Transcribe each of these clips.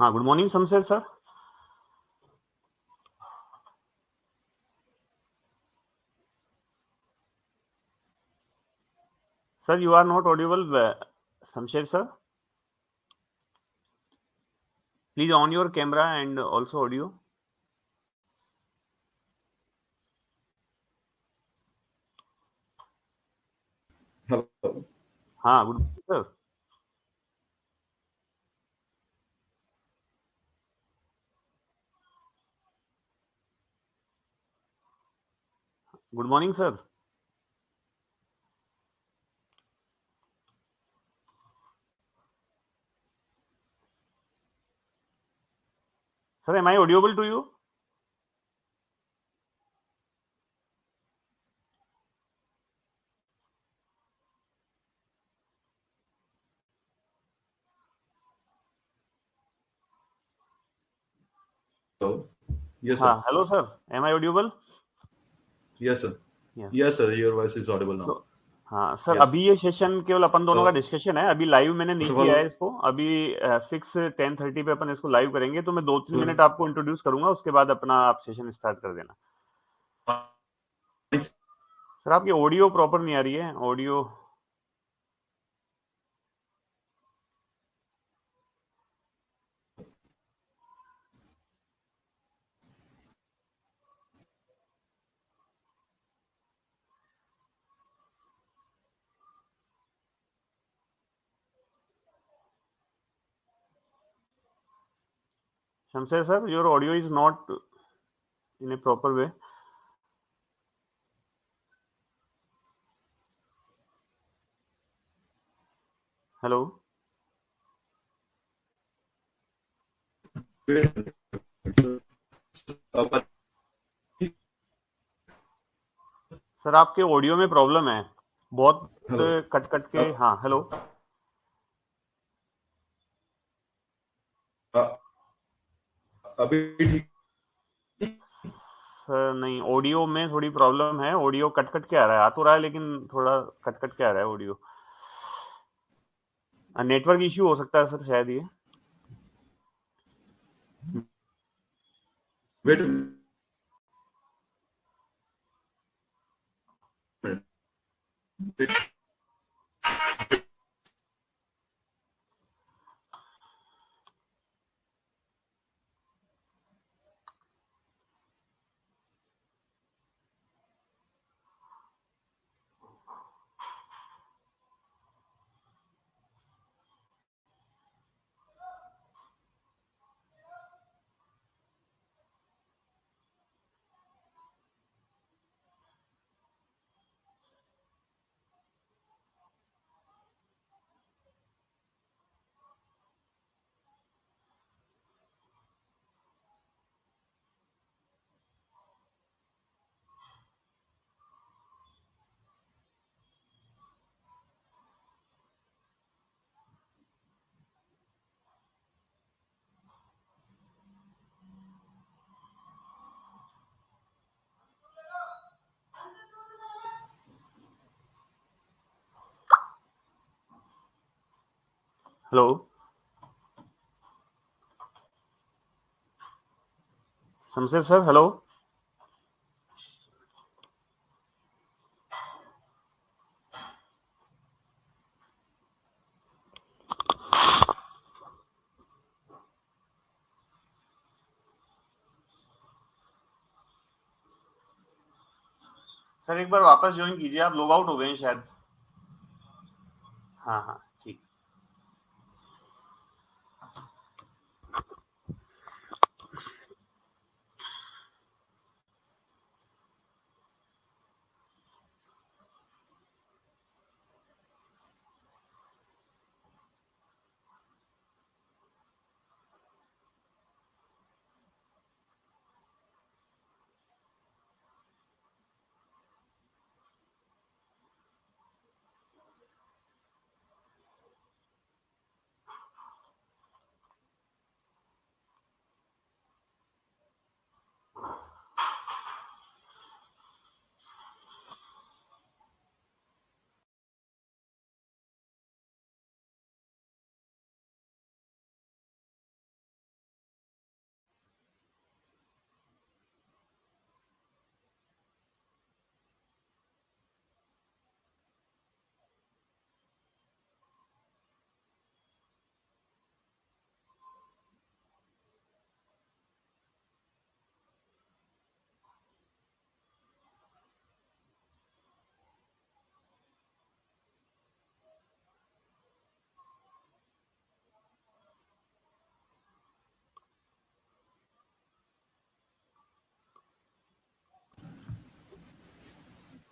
हाँ, good morning Shamsher sir. Sir, you are not audible, Shamsher sir. Please on your camera and also audio. Hello. हाँ, good morning sir. Good morning sir. Sir, am I audible to you? Hello. Yes, sir. हाँ, hello sir. Am I audible? Yes, sir. Yes. Yes, sir. Your voice is audible now. So, हाँ sir, Yes. अभी ये session केवल अपन दोनों का discussion है। अभी live मैंने नहीं First of किया है all, इसको। अभी फिक्स 10:30 पे अपन इसको लाइव करेंगे, तो मैं 2-3 मिनट आपको इंट्रोड्यूस करूंगा, उसके बाद अपना आप सेशन स्टार्ट कर देना। सर, आपकी ऑडियो प्रॉपर नहीं आ रही है। Audio Shamsher sir, your audio is not in A proper way. Hello sir, आपके ऑडियो में प्रॉब्लम है बहुत। hello. कट कट के। अब हाँ, हेलो अभी ठीक सर। नहीं, ऑडियो में थोड़ी प्रॉब्लम है। ऑडियो कट कट के आ रहा है। आ तो रहा है लेकिन थोड़ा कट कट के आ रहा है ऑडियो। नेटवर्क इश्यू हो सकता है सर, शायद ये। Wait minute hello Shamsher sir, hello. Sir, एक बार वापस ज्वाइन कीजिए। आप लॉग आउट हो गए हैं शायद। हाँ हाँ, ठीक।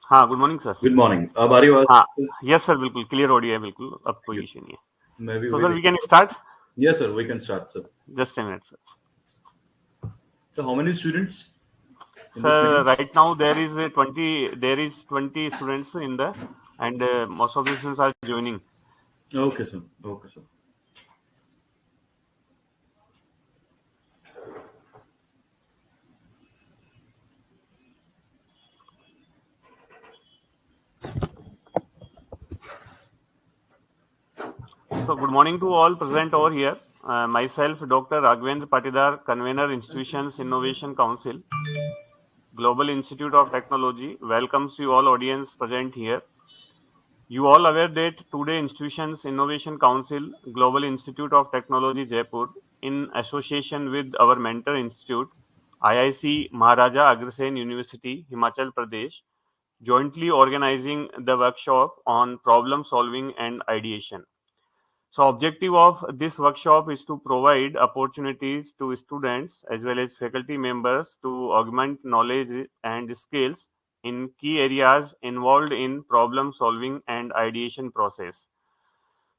हाँ, good morning sir. Good morning. अब आ रही आवाज? हाँ, यस सर, बिल्कुल क्लियर ऑडियो है, बिल्कुल अब कोई Good. इश्यू नहीं है। मैं भी सो वही सर वी कैन देख। Start, Yes, sir. We can start, sir. Just a minute sir. So, how many students in this Sir, meeting? right now there is 20 students in the, and most of the students are joining. Okay, sir. Okay, sir. So good morning to all present over here. Myself, Dr. Raghavendra Patidar, convener Institutions Innovation Council, Global Institute of Technology, welcomes you all audience present here. You all aware that today Institutions Innovation Council, Global Institute of Technology Jaipur, in association with our mentor institute, IIC Maharaja Agrasen University, Himachal Pradesh, jointly organizing the workshop on problem solving and ideation. So objective of this workshop is to provide opportunities to students as well as faculty members to augment knowledge and skills in key areas involved in problem solving and ideation process.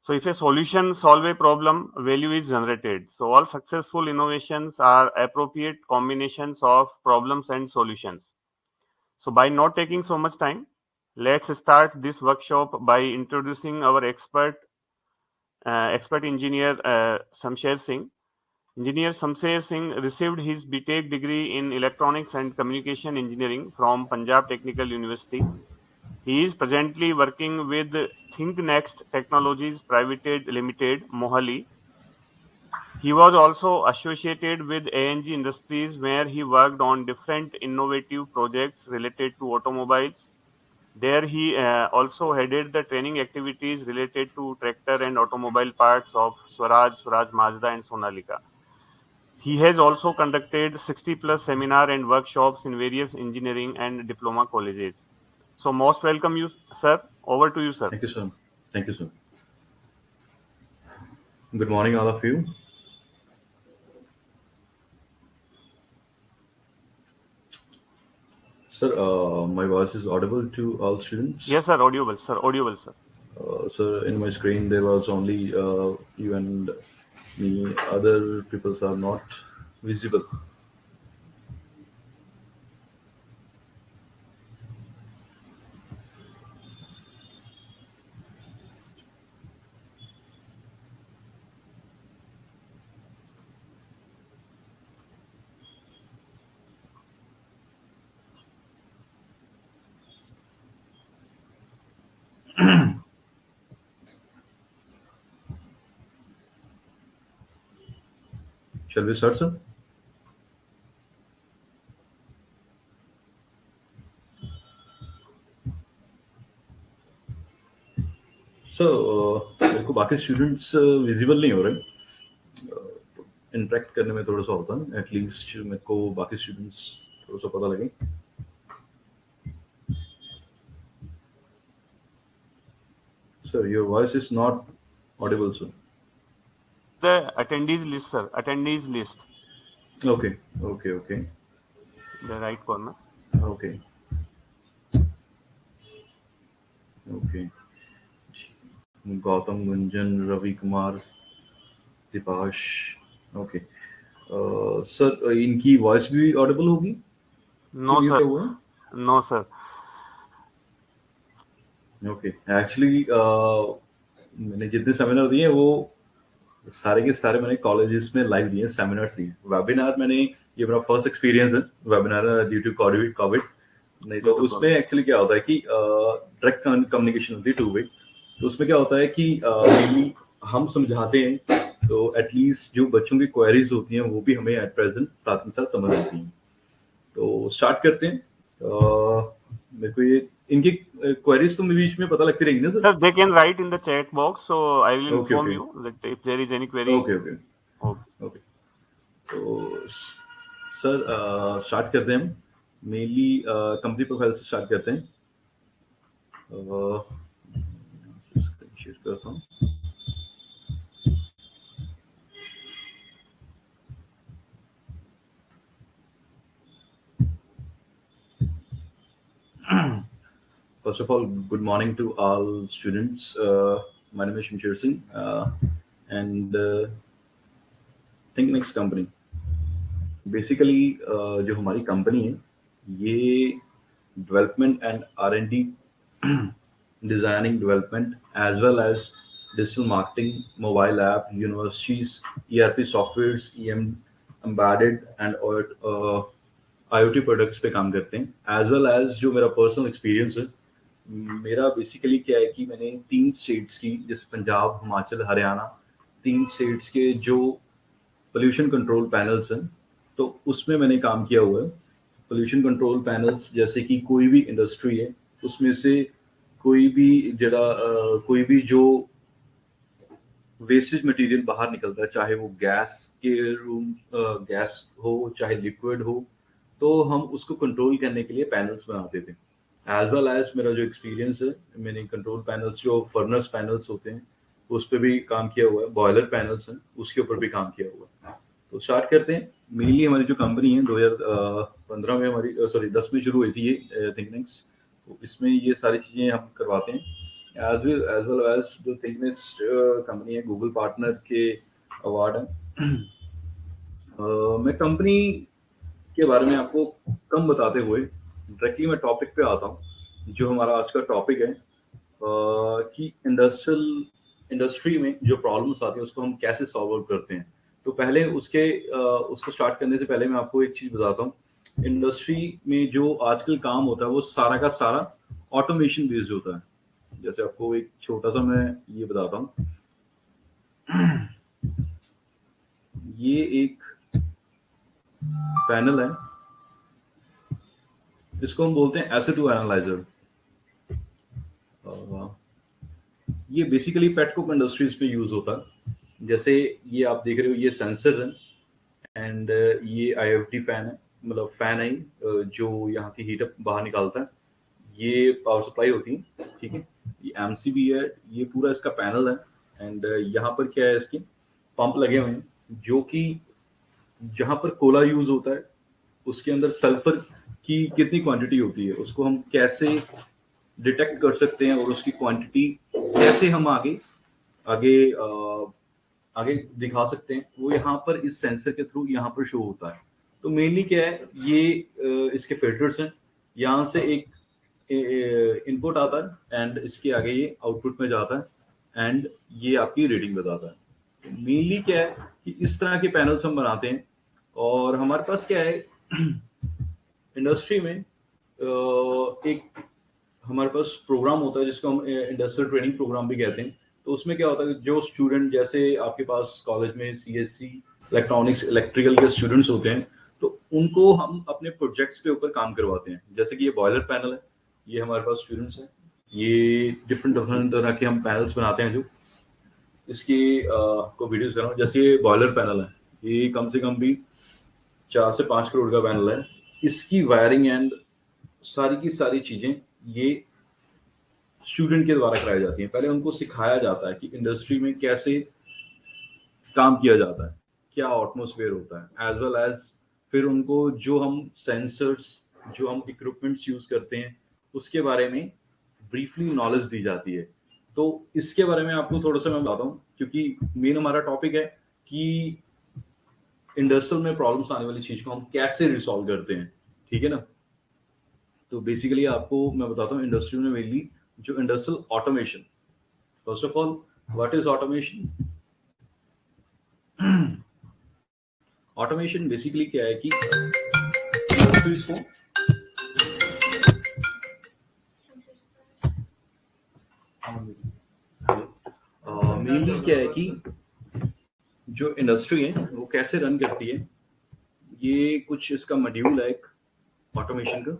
So if a solution solve a problem, value is generated. So all successful innovations are appropriate combinations of problems and solutions. So by not taking so much time, let's start this workshop by introducing our expert engineer Samsher Singh. Engineer Samsher Singh received his BTech degree in Electronics and Communication Engineering from Punjab Technical University. He is presently working with ThinkNext Technologies Private Limited, Mohali. He was also associated with ANG Industries, where he worked on different innovative projects related to automobiles. There he also headed the training activities related to tractor and automobile parts of Swaraj Mazda and Sonalika. He has also conducted 60 plus seminar and workshops in various engineering and diploma colleges. So most welcome you, sir. Over to you, sir. Thank you, sir. Thank you, sir. Good morning, all of you. Sir, my voice is audible to all students? Yes, sir. Audible, sir. Audible, sir. Sir, in my screen there was only you and me. Other people are not visible. Shall we start, sir? So, मेरे को बाकी students visible नहीं हो रहे। Interact करने में थोड़ा सा होता है, एटलीस्ट मेरे को बाकी स्टूडेंट्स थोड़ा सा पता लगे। Sir, your voice is not audible, sir. The attendees list, sir. Attendees list. Okay, okay, okay, The right corner. okay, okay. Gautam, Gunjan, Ravi Kumar, Dipash. Okay. Sir इनकी वॉइस भी Audible होगी? No, mute sir. हुआ है? No, sir. Okay, actually मैंने जितने seminar दिए वो सारे के सारे मैंने कॉलेजेस में लाइव दिए, सेमिनार्स दिए। वेबिनार मैंने, ये मेरा फर्स्ट एक्सपीरियंस है वेबिनार ड्यू टू कोविड। नहीं तो उसमें एक्चुअली क्या होता है कि डायरेक्ट कम्युनिकेशन होती है टू वे। तो उसमें क्या होता है कि मेनली हम समझाते हैं तो एटलीस्ट जो बच्चों की क्वेरीज होती हैं वो भी हमें एट प्रेजेंट साथ में साथ समझ आती हैं। तो स्टार्ट करते हैं। मेरे को ये इनकी क्वेरीज तो बीच में पता लगती रहेगी ना sir? Sir, they can write in the chat box, so I will Okay, inform okay. you that if there is any query. Okay okay Okay. Okay. तो सर स्टार्ट करते हैं हम। मेनली कंपनी प्रोफाइल से start करते हैं। Share करता हूँ। First of all, good morning to all students. My name is Shamsher Singh, and Think Next company. Basically, जो हमारी कंपनी है, ये development and R&D, designing, development, as well as digital marketing, mobile app, universities, ERP softwares, embedded and IoT products पे काम करते हैं. As well as जो मेरा पर्सनल एक्सपीरियंस है, मेरा बेसिकली क्या है कि मैंने 3 स्टेट्स की, जैसे पंजाब, हिमाचल, हरियाणा, 3 स्टेट्स के जो पोल्यूशन कंट्रोल पैनल्स हैं, तो उसमें मैंने काम किया हुआ है. पोल्यूशन कंट्रोल पैनल्स जैसे कि कोई भी इंडस्ट्री है, उसमें से कोई भी जो वेस्टेज मटेरियल बाहर निकलता है, चाहे वो गैस हो, चाहे लिक्विड हो, तो हम उसको कंट्रोल करने के लिए पैनल्स बनाते थे. एज वेल एज मेरा जो एक्सपीरियंस है, मैंने कंट्रोल पैनल्स, जो फर्नेस पैनल्स होते हैं, उस पर भी काम किया हुआ है. बॉयलर पैनल्स हैं, उसके ऊपर भी काम किया हुआ है. तो स्टार्ट करते हैं. मेनली हमारी जो कंपनी है 2015 में 10 में शुरू हुई थी ये थिंक नेक्स्ट. तो इसमें ये सारी चीज़ें हम करवाते हैं. एज वेल एज जो थिंक नेक्स्ट कंपनी है, गूगल पार्टनर के अवार्ड है. मैं कंपनी के बारे में आपको कम बताते हुए डायरेक्टली मैं टॉपिक पे आता हूँ. जो हमारा आज का टॉपिक है कि इंडस्ट्री में जो प्रॉब्लम्स आती है उसको हम कैसे सॉल्व करते हैं. तो पहले उसको स्टार्ट करने से पहले मैं आपको एक चीज़ बताता हूँ. इंडस्ट्री में जो आजकल काम होता है वो सारा का सारा ऑटोमेशन बेस्ड होता है. जैसे आपको एक छोटा सा मैं ये बताता हूँ. ये एक पैनल है, इसको हम बोलते हैं एसिड एनालाइजर. ये बेसिकली पेटकोक इंडस्ट्रीज पे यूज होता है. जैसे ये आप देख रहे हो, ये सेंसर है एंड ये IFT फैन है, मतलब फैन है जो यहाँ की हीट बाहर निकालता है. ये पावर सप्लाई होती है, ठीक है. ये MCB है, ये पूरा इसका पैनल है. एंड यहाँ पर क्या है, इसके पंप लगे हुए हैं, जो कि जहाँ पर कोला यूज होता है उसके अंदर सल्फर की कितनी क्वांटिटी होती है उसको हम कैसे डिटेक्ट कर सकते हैं, और उसकी क्वांटिटी कैसे हम आगे दिखा सकते हैं, वो यहाँ पर इस सेंसर के थ्रू यहाँ पर शो होता है. तो मेनली क्या है, ये इसके फिल्टर्स हैं. यहाँ से एक इनपुट आता है एंड इसके आगे ये आउटपुट में जाता है एंड ये आपकी रीडिंग बताता है. मेनली क्या है कि इस तरह के पैनल्स हम बनाते हैं. और हमारे पास क्या है, इंडस्ट्री में एक हमारे पास प्रोग्राम होता है जिसको हम इंडस्ट्रियल ट्रेनिंग प्रोग्राम भी कहते हैं. तो उसमें क्या होता है, जो स्टूडेंट, जैसे आपके पास कॉलेज में CSC, इलेक्ट्रॉनिक्स, इलेक्ट्रिकल के स्टूडेंट्स होते हैं, तो उनको हम अपने प्रोजेक्ट्स के ऊपर काम करवाते हैं. जैसे कि ये बॉयलर पैनल है, ये हमारे पास स्टूडेंट्स हैं. ये डिफरेंट तरह के हम पैनल्स बनाते हैं. जो इसकी को वीडियोस कर रहा हूँ. जैसे ये बॉयलर पैनल है, ये कम से कम भी 4 से 5 करोड़ का पैनल है. इसकी वायरिंग एंड सारी की सारी चीजें ये स्टूडेंट के द्वारा कराई जाती हैं. पहले उनको सिखाया जाता है कि इंडस्ट्री में कैसे काम किया जाता है, क्या एटमॉस्फेयर होता है, एज वेल एज फिर उनको जो हम सेंसर्स, जो हम इक्विपमेंट्स यूज करते हैं, उसके बारे में ब्रीफली नॉलेज दी जाती है. तो इसके बारे में आपको थोड़ा सा मैं बताता हूँ, क्योंकि मेन हमारा टॉपिक है कि इंडस्ट्रियल में प्रॉब्लम्स आने वाली चीज को हम कैसे रिसॉल्व करते हैं, ठीक है ना. तो बेसिकली आपको मैं बताता हूँ इंडस्ट्री में मेनली जो industrial automation. First of all, what is automation? Automation basically क्या है कि इंडस्ट्रीज को मेनली क्या है कि जो इंडस्ट्री है वो कैसे रन करती है. ये कुछ इसका मॉड्यूल है एक ऑटोमेशन का.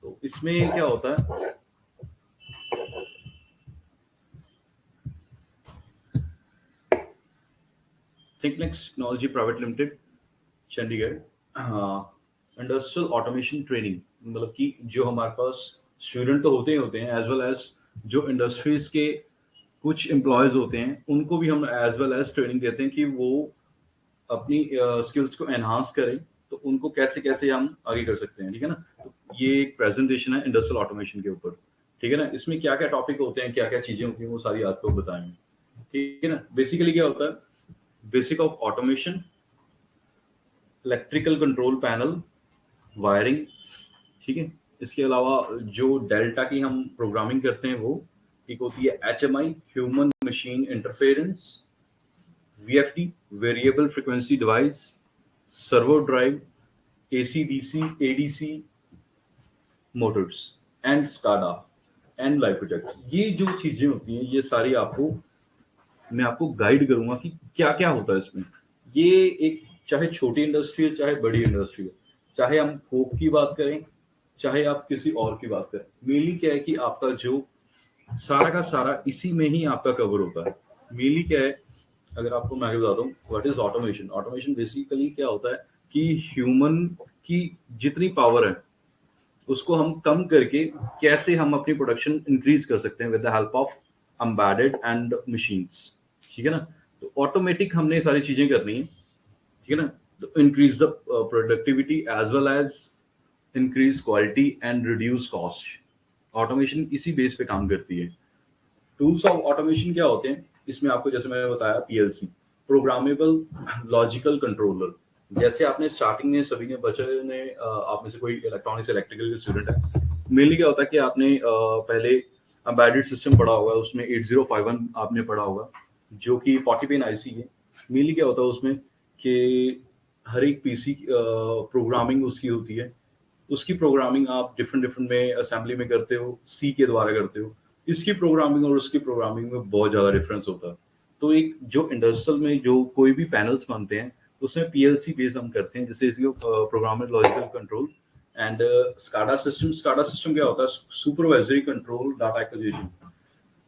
तो इसमें क्या होता है, think next technology private limited, Chandigarh, industrial automation training. मतलब कि जो हमारे पास स्टूडेंट तो होते हैं, एज वेल एज जो इंडस्ट्रीज के कुछ एम्प्लॉयज होते हैं, उनको भी हम एज वेल एज ट्रेनिंग देते हैं कि वो अपनी स्किल्स को एनहांस करें. तो उनको कैसे कैसे हम आगे कर सकते हैं, ठीक है ना. तो ये एक प्रेजेंटेशन है इंडस्ट्रियल ऑटोमेशन के ऊपर. ठीक है ना। इसमें क्या क्या टॉपिक होते हैं, क्या क्या चीजें होती हैं, वो सारी आपको बताएंगे, ठीक है ना। बेसिकली क्या होता है, basic of automation, electrical control panel, wiring, ठीक है। इसके अलावा जो डेल्टा की हम प्रोग्रामिंग करते हैं वो एक होती है HMI, human machine interference, VFD, variable frequency device, servo drive, AC/DC, ADC Motors and SCADA and life project. ये जो चीजें होती हैं ये सारी आपको मैं आपको गाइड करूंगा कि क्या क्या होता है इसमें। ये एक चाहे छोटी इंडस्ट्री है चाहे बड़ी इंडस्ट्री है, चाहे हम होप की बात करें चाहे आप किसी और की बात करें, मेनली क्या है कि आपका जो सारा का सारा इसी में ही आपका कवर होता है। मेनली क्या है, अगर आपको मैं बताता हूँ what is automation. Automation basically क्या होता है कि ह्यूमन की जितनी पावर है उसको हम कम करके कैसे हम अपनी प्रोडक्शन इंक्रीज कर सकते हैं with the help of embedded and machines, ठीक है ना। तो ऑटोमेटिक हमने ये सारी चीजें करनी है, ठीक है ना। तो increase the productivity as well as increase quality and reduce cost. Automation इसी बेस पे काम करती है। टूल्स ऑफ ऑटोमेशन क्या होते हैं, इसमें आपको जैसे मैंने बताया PLC, प्रोग्रामेबल लॉजिकल कंट्रोलर। जैसे आपने स्टार्टिंग में सभी ने बच्चे ने आप में से कोई इलेक्ट्रॉनिक्स इलेक्ट्रिकल के स्टूडेंट है, मेनली क्या होता है कि आपने पहले एम्बेडेड सिस्टम पढ़ा होगा, उसमें 8051 आपने पढ़ा होगा जो कि 40 पिन IC है। मेनली क्या होता है उसमें कि हर एक PC प्रोग्रामिंग उसकी होती है, उसकी प्रोग्रामिंग आप डिफरेंट डिफरेंट में असेंबली में करते हो, C के द्वारा करते हो। इसकी प्रोग्रामिंग और उसकी प्रोग्रामिंग में बहुत ज्यादा डिफरेंस होता है। तो एक जो इंडस्ट्रियल में जो कोई भी पैनल्स बनते हैं उसमें PLC बेस हम करते हैं, जैसे इसको programmable logical control and SCADA system. SCADA system क्या होता है, supervisory control data acquisition.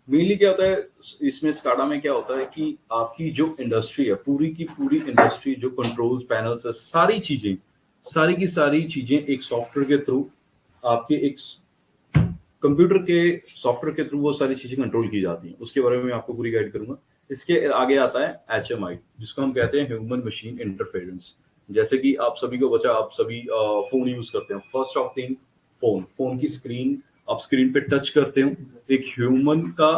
Mainly क्या होता है इसमें स्काडा में क्या होता है कि आपकी जो इंडस्ट्री है, पूरी की पूरी इंडस्ट्री, जो कंट्रोल्स पैनल्स है, सारी की सारी चीजें एक सॉफ्टवेयर के थ्रू, आपके एक कंप्यूटर के सॉफ्टवेयर के थ्रू वो सारी चीजें कंट्रोल की जाती हैं। उसके बारे में मैं आपको पूरी गाइड करूंगा। इसके आगे आता है HMI, जिसको हम कहते हैं ह्यूमन मशीन इंटरफेरेंस। जैसे कि आप सभी को बचा, आप सभी फोन यूज करते हैं। फर्स्ट ऑफ थिंग, फोन की स्क्रीन, आप स्क्रीन पे टच करते हो, एक ह्यूमन का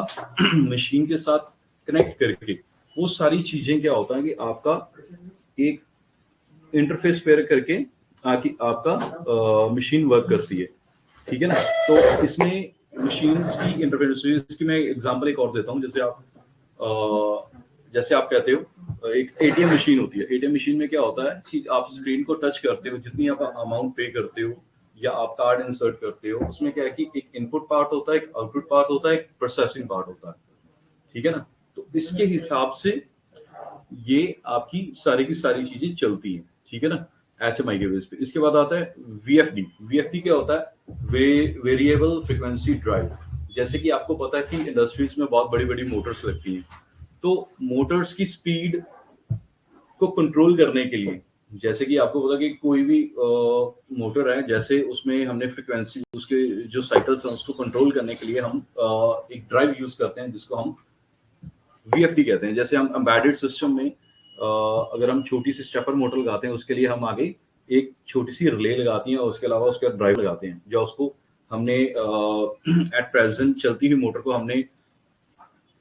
मशीन के साथ कनेक्ट करके वो सारी चीजें क्या होता है कि आपका एक इंटरफेस पेयर करके आपका मशीन वर्क करती है, ठीक है ना। तो इसमें मशीन्स की इंटरफेरेंस की मैं एग्जांपल एक और देता हूँ। जैसे आप कहते हो एक ATM मशीन होती है। ATM मशीन में क्या होता है कि आप स्क्रीन को टच करते हो, जितनी आप अमाउंट पे करते हो या आप कार्ड इंसर्ट करते हो, उसमें क्या है कि एक इनपुट पार्ट होता है, एक आउटपुट पार्ट होता है, एक प्रोसेसिंग पार्ट होता है, ठीक है ना। तो इसके हिसाब से ये आपकी सारी की सारी चीजें चलती हैं, ठीक है ना, HMI के बेस पे। इसके बाद आता है VFD क्या होता है, वेरिएबल फ्रीक्वेंसी ड्राइव। जैसे कि आपको पता है कि इंडस्ट्रीज में बहुत बड़ी बड़ी मोटर्स लगती हैं, तो मोटर्स की स्पीड को कंट्रोल करने के लिए, जैसे कि आपको पता है कि कोई भी मोटर है, जैसे उसमें हमने फ्रीक्वेंसी, उसके जो साइकिल्स हैं उसको कंट्रोल करने के लिए हम एक ड्राइव यूज करते हैं जिसको हम VFD कहते हैं। जैसे हम एम्बेडेड सिस्टम में अगर हम छोटी सी स्टेपर मोटर लगाते हैं, उसके लिए हम आगे एक छोटी सी रिले लगाती हैं और उसके अलावा उसके बाद ड्राइव लगाते हैं, जो उसको हमने एट प्रेजेंट चलती हुई मोटर को हमने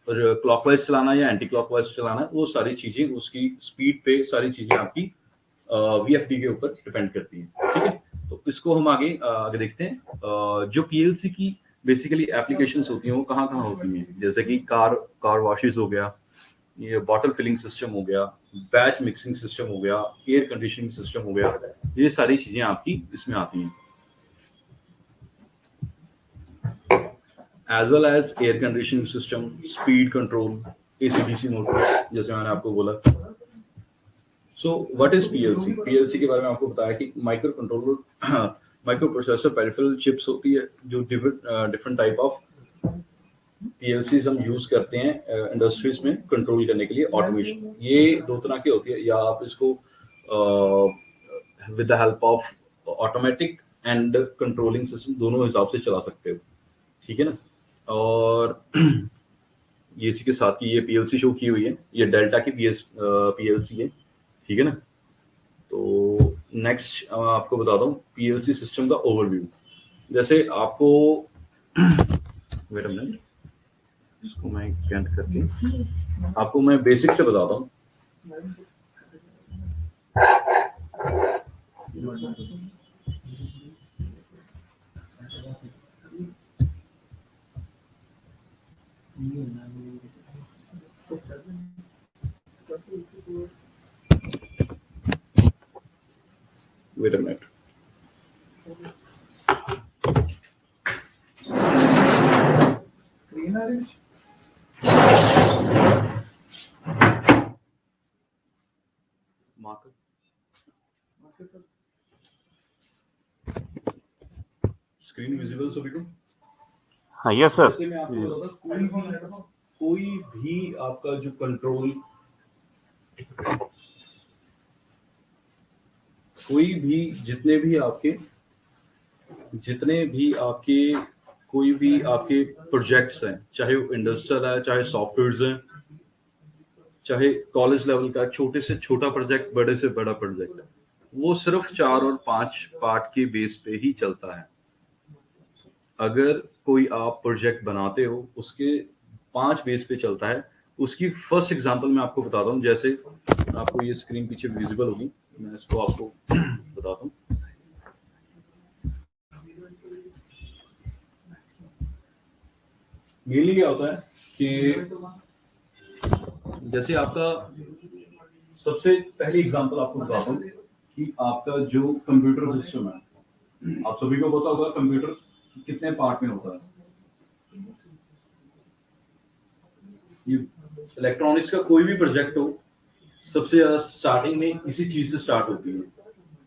क्लॉकवाइज चलाना या एंटी क्लॉकवाइज चलाना, वो सारी चीजें उसकी स्पीड पे सारी चीजें आपकी VFD के ऊपर डिपेंड करती हैं, ठीक है। तो इसको हम आगे देखते हैं। जो PLC की बेसिकली एप्लीकेशंस होती हैं वो कहाँ कहाँ होती हैं, जैसे कि कार वॉशेस हो गया, ये बॉटल फिलिंग सिस्टम हो गया, बैच मिक्सिंग सिस्टम हो गया, एयर कंडीशनिंग सिस्टम हो गया, ये सारी चीजें आपकी इसमें आती हैं, as well as air conditioning system, speed control, AC/DC motor, जैसे मैंने आपको बोला। सो व्हाट इज PLC के बारे में आपको बताया कि micro controller, micro processor peripheral chips होती है, जो डिफरेंट टाइप ऑफ PLCs हम यूज करते हैं इंडस्ट्रीज में कंट्रोल करने के लिए ऑटोमेशन। ये दो तरह की होती है, या आप इसको with the help of automatic and controlling system दोनों हिसाब से चला सकते हो, ठीक है ना। और ये इसी के साथ की ये PLC शो की हुई है, ये डेल्टा की PLC है, ठीक है ना। तो नेक्स्ट आपको बताता हूँ PLC सिस्टम का ओवरव्यू। जैसे आपको वेट अ मिनट, इसको मैं कैंट करके आपको मैं बेसिक से बताता हूँ। Wait a minute, screen visible सभी को? हाँ, यस सर। जैसे मैं आपको बताता, कोई भी आपका जो कंट्रोल, कोई भी जितने भी आपके कोई भी आपके प्रोजेक्ट्स हैं, चाहे वो इंडस्ट्रियल है, चाहे सॉफ्टवेयर्स हैं, चाहे कॉलेज लेवल का छोटे से छोटा प्रोजेक्ट, बड़े से बड़ा प्रोजेक्ट है, वो सिर्फ 4 और 5 पार्ट के बेस पे ही चलता है। अगर कोई आप प्रोजेक्ट बनाते हो उसके 5 बेस पे चलता है। उसकी फर्स्ट एग्जांपल मैं आपको बताता हूँ। जैसे आपको ये स्क्रीन पीछे विजिबल होगी, मैं इसको आपको बताता हूँ। मेनली क्या होता है कि जैसे आपका सबसे पहली एग्जांपल आपको बताता हूँ कि आपका जो कंप्यूटर सिस्टम है, आप सभी को पता होगा कंप्यूटर कितने पार्ट में होता है। ये इलेक्ट्रॉनिक्स का कोई भी प्रोजेक्ट हो, सबसे ज्यादा स्टार्टिंग में इसी चीज से स्टार्ट होती है।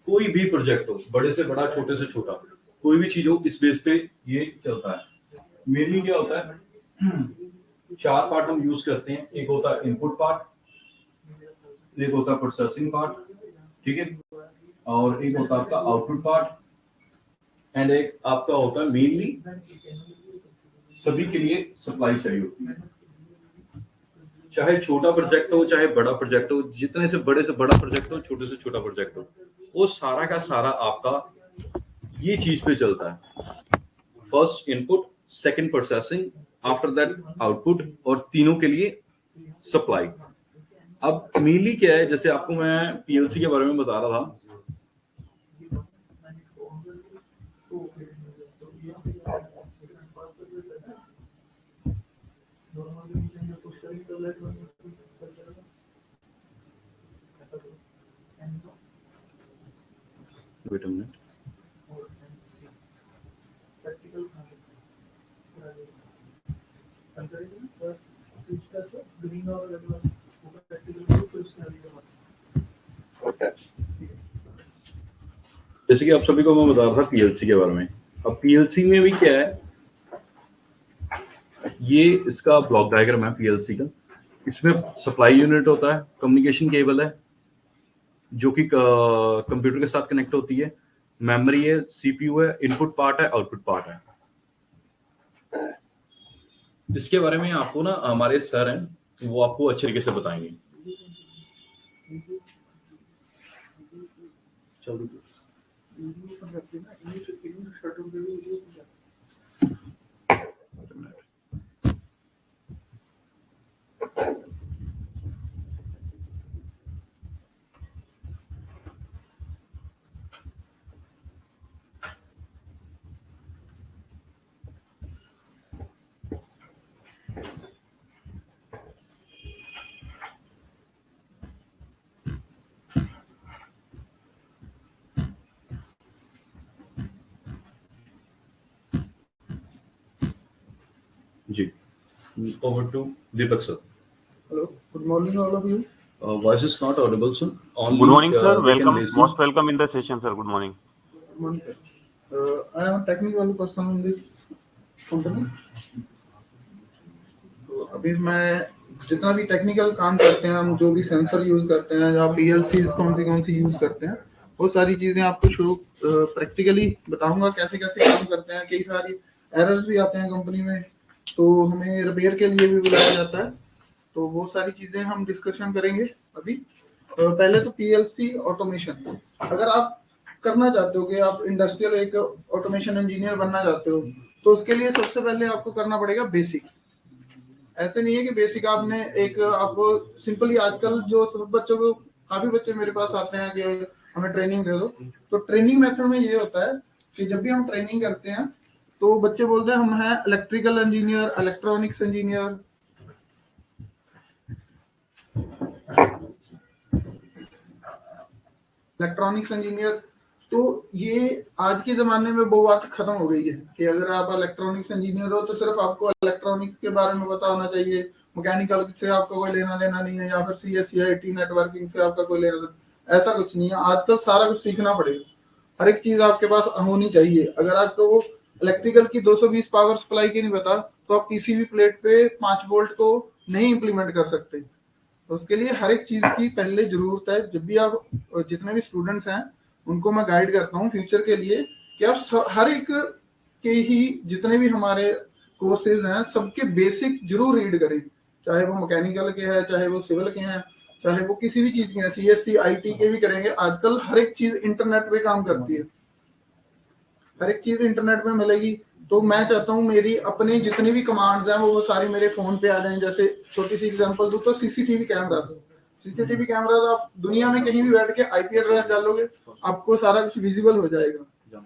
कोई भी प्रोजेक्ट हो, बड़े से बड़ा, छोटे से छोटा, कोई भी चीज हो, इस बेस पे ये चलता है। मेनली क्या होता है, 4 पार्ट हम यूज करते हैं। एक होता है इनपुट पार्ट, एक होता है प्रोसेसिंग पार्ट, ठीक है, और एक होता है आपका आउटपुट पार्ट, एंड एक आपका होता है मेनली सभी के लिए सप्लाई चाहिए होती है। चाहे छोटा प्रोजेक्ट हो, चाहे बड़ा प्रोजेक्ट हो, जितने से बड़ा प्रोजेक्ट हो, छोटे से छोटा प्रोजेक्ट हो, वो सारा का सारा आपका ये चीज पे चलता है। First input, second processing, after that output, और तीनों के लिए सप्लाई। अब मेनली क्या है, जैसे आपको मैं पीएलसी के बारे में बता रहा था। Wait a minute. जैसे कि आप सभी को मैं बता रहा था पीएलसी के बारे में। अब पीएलसी में भी क्या है, ये इसका ब्लॉक डायग्राम है पीएलसी का। इसमें सप्लाई यूनिट होता है, कम्युनिकेशन केबल है जो कि कंप्यूटर के साथ कनेक्ट होती है, मेमोरी है, सीपीयू है, इनपुट पार्ट है, आउटपुट पार्ट है। इसके बारे में आपको ना हमारे सर हैं, वो आपको अच्छे तरीके से बताएंगे। जी, over to Deepak sir. Hello, good morning all of you. Voice is not audible, sir. Only, Good morning, sir. we can Welcome. listen. Most welcome in the session, sir. Good morning. Good morning, sir. I am a technical person in this company. तो अभी मैं जितना भी technical काम करते हैं, हम जो भी सेंसर यूज करते हैं या पीएलसी कौन सी यूज करते हैं, वो सारी चीजें आपको शुरू प्रैक्टिकली बताऊंगा कैसे कैसे काम करते हैं। कई सारी एरर्स भी आते हैं कंपनी में, तो हमें रिपेयर के लिए भी बुलाया जाता है। तो वो सारी चीजें हम डिस्कशन करेंगे अभी। पहले तो पीएलसी ऑटोमेशन, अगर आप करना चाहते हो कि आप इंडस्ट्रियल एक ऑटोमेशन इंजीनियर बनना चाहते हो, तो उसके लिए सबसे पहले आपको करना पड़ेगा बेसिक्स। ऐसे नहीं है कि बेसिक आपने एक आपको सिंपली, आजकल जो सब बच्चों को, काफी बच्चे मेरे पास आते हैं कि हमें ट्रेनिंग दे दो, तो ट्रेनिंग मेथड में ये होता है कि जब भी हम ट्रेनिंग करते हैं तो बच्चे बोलते हैं हम हैं electrical engineer, electronics engineer, electronics engineer. तो ये आज के जमाने में वो बात खत्म हो गई है कि अगर आप इलेक्ट्रॉनिक्स इंजीनियर हो तो सिर्फ आपको इलेक्ट्रॉनिक्स के बारे में पता होना चाहिए, मैकेनिकल से आपका कोई लेना देना नहीं है, या फिर CSE IT नेटवर्किंग से आपका कोई लेना देना, ऐसा कुछ नहीं है। आजकल सारा कुछ सीखना पड़ेगा, हर एक चीज आपके पास होनी चाहिए। अगर आपको वो इलेक्ट्रिकल की 220 पावर सप्लाई की नहीं पता तो आप किसी भी प्लेट पे 5 वोल्ट को नहीं इम्प्लीमेंट कर सकते। तो उसके लिए हर एक चीज की पहले जरूरत है। जब भी आप, जितने भी स्टूडेंट्स हैं उनको मैं गाइड करता हूँ फ्यूचर के लिए कि आप हर एक के ही जितने भी हमारे कोर्सेज हैं सबके बेसिक जरूर रीड करें, चाहे वो मैकेनिकल के हैं, चाहे वो सिविल के हैं, चाहे वो किसी भी चीज के हैं, CSE IT के भी करेंगे। आजकल हर एक चीज इंटरनेट पे काम करती है, हर एक चीज इंटरनेट में मिलेगी। तो मैं चाहता हूँ मेरी अपनी जितनी भी कमांड्स हैं वो सारी मेरे फोन पे आ जाएं। जैसे छोटी सी एग्जांपल दूं तो CCTV कैमरा, CCTV कैमरा तो आप दुनिया में कहीं भी बैठ के IP एड्रेस डालोगे आपको सारा कुछ विजिबल हो जाएगा।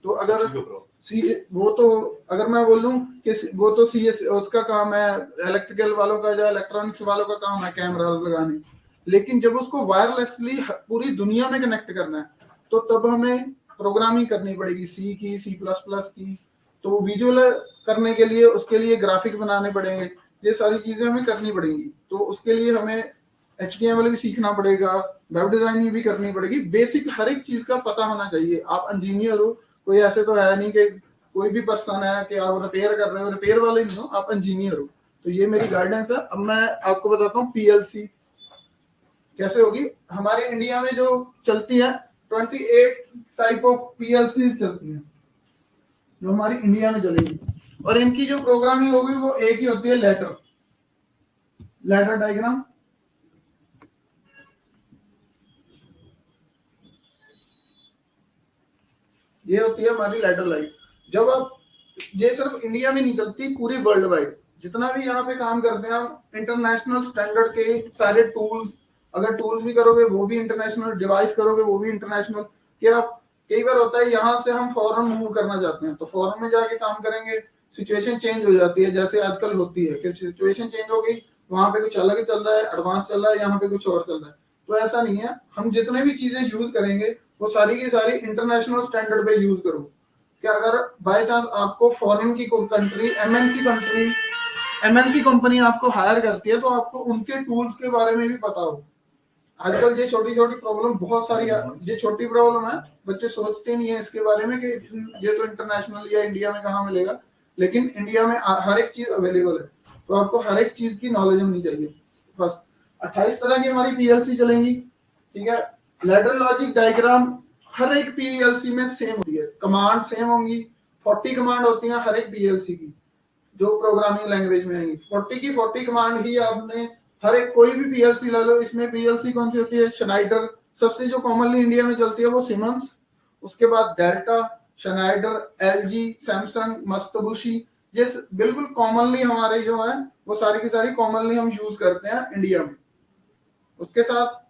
तो अगर वो तो अगर मैं बोल दूं कि वो तो CS उसका काम है, इलेक्ट्रिकल वालों का या इलेक्ट्रॉनिक्स वालों का काम है कैमरा लगाने, लेकिन जब उसको वायरलेसली पूरी दुनिया में कनेक्ट करना है तो तब हमें प्रोग्रामिंग करनी पड़ेगी, C++ की। तो विजुअल करने के लिए उसके लिए ग्राफिक बनाने पड़ेंगे, ये सारी चीजें हमें करनी पड़ेंगी। तो उसके लिए हमें HTML भी सीखना पड़ेगा, वेब डिजाइनिंग भी करनी पड़ेगी। बेसिक हर एक चीज का पता होना चाहिए। आप इंजीनियर हो, कोई ऐसे तो है नहीं कि कोई भी पर्सन है कि आप रिपेयर कर रहे हो, रिपेयर वाले नहीं हो, आप इंजीनियर हो। तो ये मेरी गाइडेंस है। अब मैं आपको बताता हूँ PLC कैसे होगी। हमारे इंडिया में जो चलती है 28 टाइप ऑफ PLC चलती हैं जो हमारी इंडिया में चलेगी, और इनकी जो प्रोग्रामिंग होगी वो एक ही होती है, लैडर डायग्राम। ये होती है हमारी लैडर लाइन। जब आप, ये सिर्फ इंडिया में नहीं चलती, पूरी वर्ल्ड वाइड जितना भी यहाँ पे काम करते हैं हम, इंटरनेशनल स्टैंडर्ड के सारे टूल्स, अगर टूल्स भी करोगे वो भी इंटरनेशनल, डिवाइस करोगे वो भी इंटरनेशनल। क्या कई बार होता है यहाँ से हम फॉरेन मूव करना चाहते हैं तो फॉरेन में जाके काम करेंगे, सिचुएशन चेंज हो जाती है, जैसे आजकल होती है कि सिचुएशन चेंज हो गई, वहां पे कुछ अलग चल रहा है, एडवांस चल रहा है, यहाँ पे कुछ और चल रहा है। तो ऐसा नहीं है, हम जितने भी चीजें यूज करेंगे वो सारी की सारी इंटरनेशनल स्टैंडर्ड पे यूज करो। कि अगर बाय चांस आपको फॉरेन की कोई कंट्री, MNC कंपनी आपको हायर करती है तो आपको उनके टूल्स के बारे में भी पता हो। आजकल ये छोटी छोटी प्रॉब्लम बहुत सारी है, ये छोटी प्रॉब्लम है, बच्चे सोचते नहीं है इसके बारे में कि ये तो इंटरनेशनल या इंडिया में कहाँ मिलेगा, लेकिन इंडिया में हर एक चीज अवेलेबल है। तो आपको हर एक चीज की नॉलेज होनी चाहिए। बस 28 तरह की हमारी PLC चलेंगी, ठीक है। लैडर लॉजिक डायग्राम हर एक PLC में सेम होती है, कमांड सेम होंगी। 40 कमांड होती हैं हर एक PLC की जो प्रोग्रामिंग लैंग्वेज में आएंगी। 40 की 40 कमांड ही आपने हर एक, कोई भी PLC ला लो, इसमें PLC कौन सी होती है, शनाइडर। सबसे जो कॉमनली इंडिया में चलती है वो सिमंस, उसके बाद डेल्टा, शनाइडर, LG, सैमसंग, मत्सुबिशी। ये बिल्कुल कॉमनली हमारे जो है वो सारी की सारी कॉमनली हम यूज करते हैं इंडिया में। उसके साथ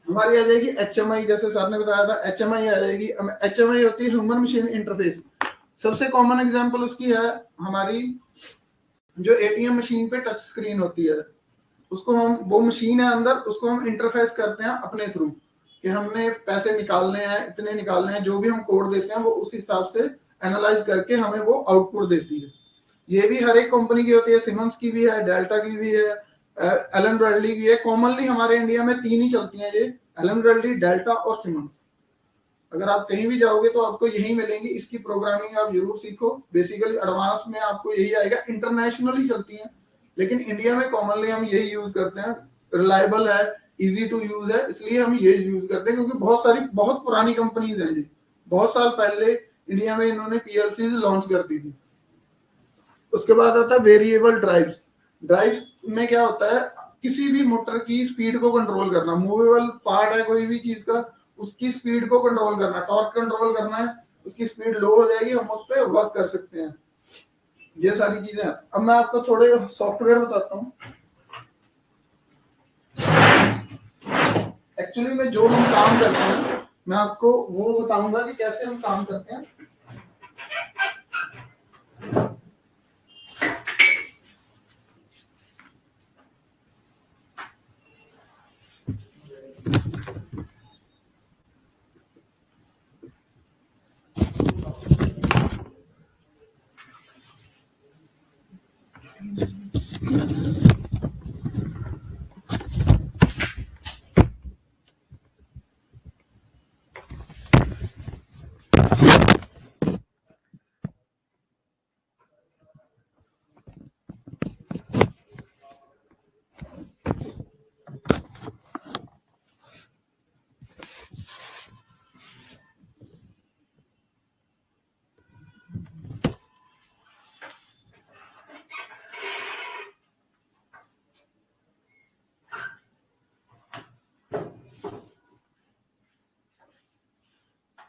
हमारी आ जाएगी HMI, जैसे सर ने बताया था HMI आ जाएगी। HMI होती है ह्यूमन मशीन इंटरफेस। सबसे कॉमन एग्जांपल उसकी है हमारी जो ATM मशीन पे टच स्क्रीन होती है, उसको हम, वो मशीन है अंदर, उसको हम इंटरफेस करते हैं अपने थ्रू कि हमने पैसे निकालने हैं, इतने निकालने हैं, जो भी हम कोड देते हैं वो उस हिसाब से एनालाइज करके हमें वो आउटपुट देती है। ये भी हर एक कंपनी की होती है, सिमंस की भी है, डेल्टा की भी है, एलन ब्रैडली की है। कॉमनली हमारे इंडिया में 3 ही चलती हैं ये, एलन ब्रैडली, डेल्टा और सिमंस। अगर आप कहीं भी जाओगे तो आपको यही मिलेंगी। इसकी प्रोग्रामिंग आप जरूर सीखो, बेसिकली एडवांस में आपको यही आएगा। इंटरनेशनली चलती हैं लेकिन इंडिया में कॉमनली हम यही यूज करते हैं, रिलायबल है, इजी टू यूज है, इसलिए हम ये यूज करते हैं क्योंकि बहुत पुरानी कंपनीज हैं जी। बहुत साल पहले इंडिया में इन्होंने PLC लॉन्च कर दी थी। उसके बाद आता है वेरिएबल ड्राइव्स। ड्राइव्स में क्या होता है, किसी भी मोटर की स्पीड को कंट्रोल करना, मूवेबल पार्ट है कोई भी चीज का, उसकी स्पीड को कंट्रोल करना, टॉर्क कंट्रोल करना है, उसकी स्पीड लो हो जाएगी, हम उस पर वर्क कर सकते हैं। ये सारी चीजें हैं। अब मैं आपको थोड़े सॉफ्टवेयर बताता हूँ। एक्चुअली में जो हम काम करते हैं मैं आपको वो बताऊंगा कि कैसे हम काम करते हैं।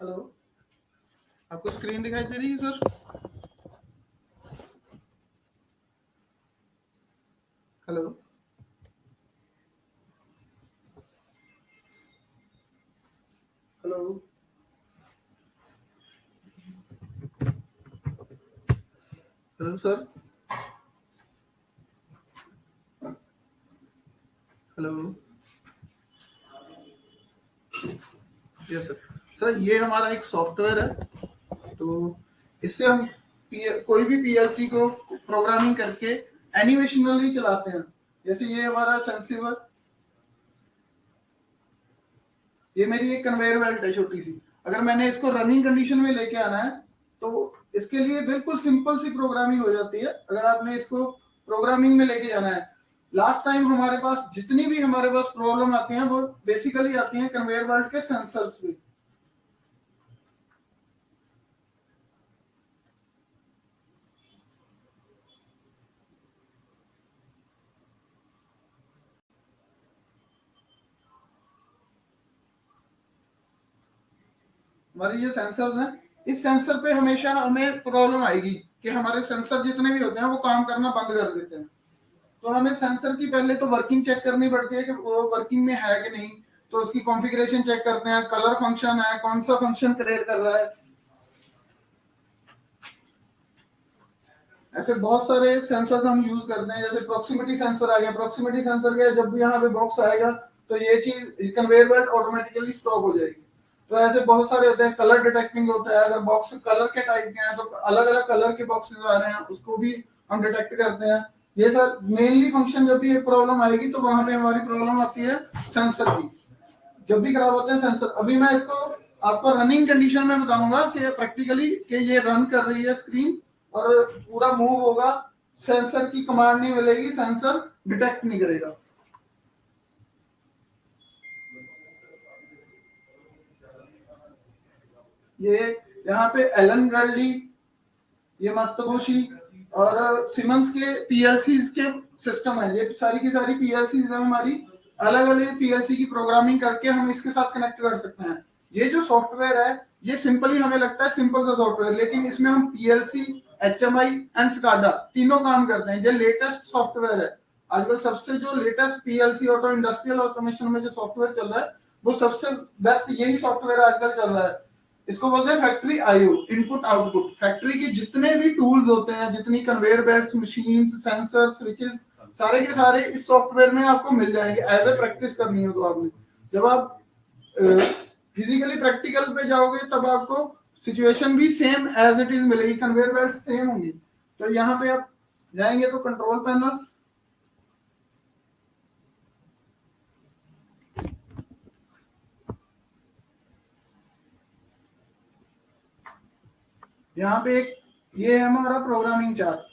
हेलो, आपको स्क्रीन दिखाई दे रही है sir? Hello, hello, hello sir, hello. Yes sir. Sir ये हमारा एक सॉफ्टवेयर है, तो इससे हम कोई भी पीएलसी को प्रोग्रामिंग करके एनिमेशनली चलाते हैं। जैसे ये हमारा सेंसिबल, ये मेरी एक कन्वेयर बेल्ट है छोटी सी। अगर मैंने इसको रनिंग कंडीशन में लेके आना है तो इसके लिए बिल्कुल सिंपल सी प्रोग्रामिंग हो जाती है। अगर आपने इसको प्रोग्रामिंग में लेके जाना है, लास्ट टाइम हमारे पास जितनी भी हमारे पास प्रॉब्लम आती हैं वो बेसिकली आती हैं कन्वेयर बेल्ट के सेंसर्स पे। हमारे जो सेंसर्स हैं, इस सेंसर पे हमेशा हमें प्रॉब्लम आएगी कि हमारे सेंसर जितने भी होते हैं वो काम करना बंद कर देते हैं। तो हमें सेंसर की पहले तो वर्किंग चेक करनी पड़ती है कि वो वर्किंग में है कि नहीं। तो उसकी कॉन्फ़िगरेशन चेक करते हैं, कलर फंक्शन है, कौन सा फंक्शन क्रिएट कर रहा है। ऐसे बहुत सारे सेंसर्स हम यूज करते हैं। जैसे प्रॉक्सिमिटी सेंसर आ गया, प्रॉक्सिमिटी सेंसर का जब भी यहाँ पे बॉक्स आएगा तो ये चीज कन्वेयर बेल्ट ऑटोमेटिकली स्टॉप हो जाएगी। तो ऐसे बहुत सारे होते हैं। कलर डिटेक्टिंग होता है, अगर बॉक्स कलर के टाइप के हैं तो अलग अलग कलर के बॉक्सेस आ रहे हैं उसको भी हम डिटेक्ट करते हैं। ये सर मेनली फंक्शन जब भी प्रॉब्लम आएगी तो वहां पे हमारी प्रॉब्लम आती है सेंसर की, जब भी खराब होते हैं सेंसर। अभी मैं इसको आपको रनिंग कंडीशन में बताऊंगा कि प्रैक्टिकली कि ये रन कर रही है स्क्रीन और पूरा मूव होगा, सेंसर की कमांड नहीं मिलेगी, सेंसर डिटेक्ट नहीं करेगा। ये यहाँ पे एलन ब्रैडली, ये मात्सुतोशी और सिमंस के पीएलसीज के सिस्टम है। ये सारी की सारी पीएलसीज है हमारी। अलग अलग पीएलसी की प्रोग्रामिंग करके हम इसके साथ कनेक्ट कर सकते हैं। ये जो सॉफ्टवेयर है ये सिंपली हमें लगता है सिंपल सा सॉफ्टवेयर, लेकिन इसमें हम पीएलसी, एचएमआई एंड स्काडा तीनों काम करते हैं। ये लेटेस्ट सॉफ्टवेयर है। आजकल सबसे जो latest PLC auto industrial automation में जो सॉफ्टवेयर चल रहा है वो सबसे बेस्ट यही सॉफ्टवेयर आजकल चल रहा है। इसको बोलते हैं factory IO, input output. Factory के जितने भी टूल्स होते हैं, जितनी conveyor belts, machines, sensor, switches, सारे के सारे इस सॉफ्टवेयर में आपको मिल जाएंगे। एज ए प्रैक्टिस करनी हो तो आपने, जब आप फिजिकली प्रैक्टिकल पे जाओगे तब आपको सिचुएशन भी सेम एज इट इज मिलेगी, कन्वेयर बेल्ट सेम होंगी। तो यहाँ पे आप जाएंगे तो कंट्रोल पैनल, यहाँ पे एक ये है हमारा programming chart.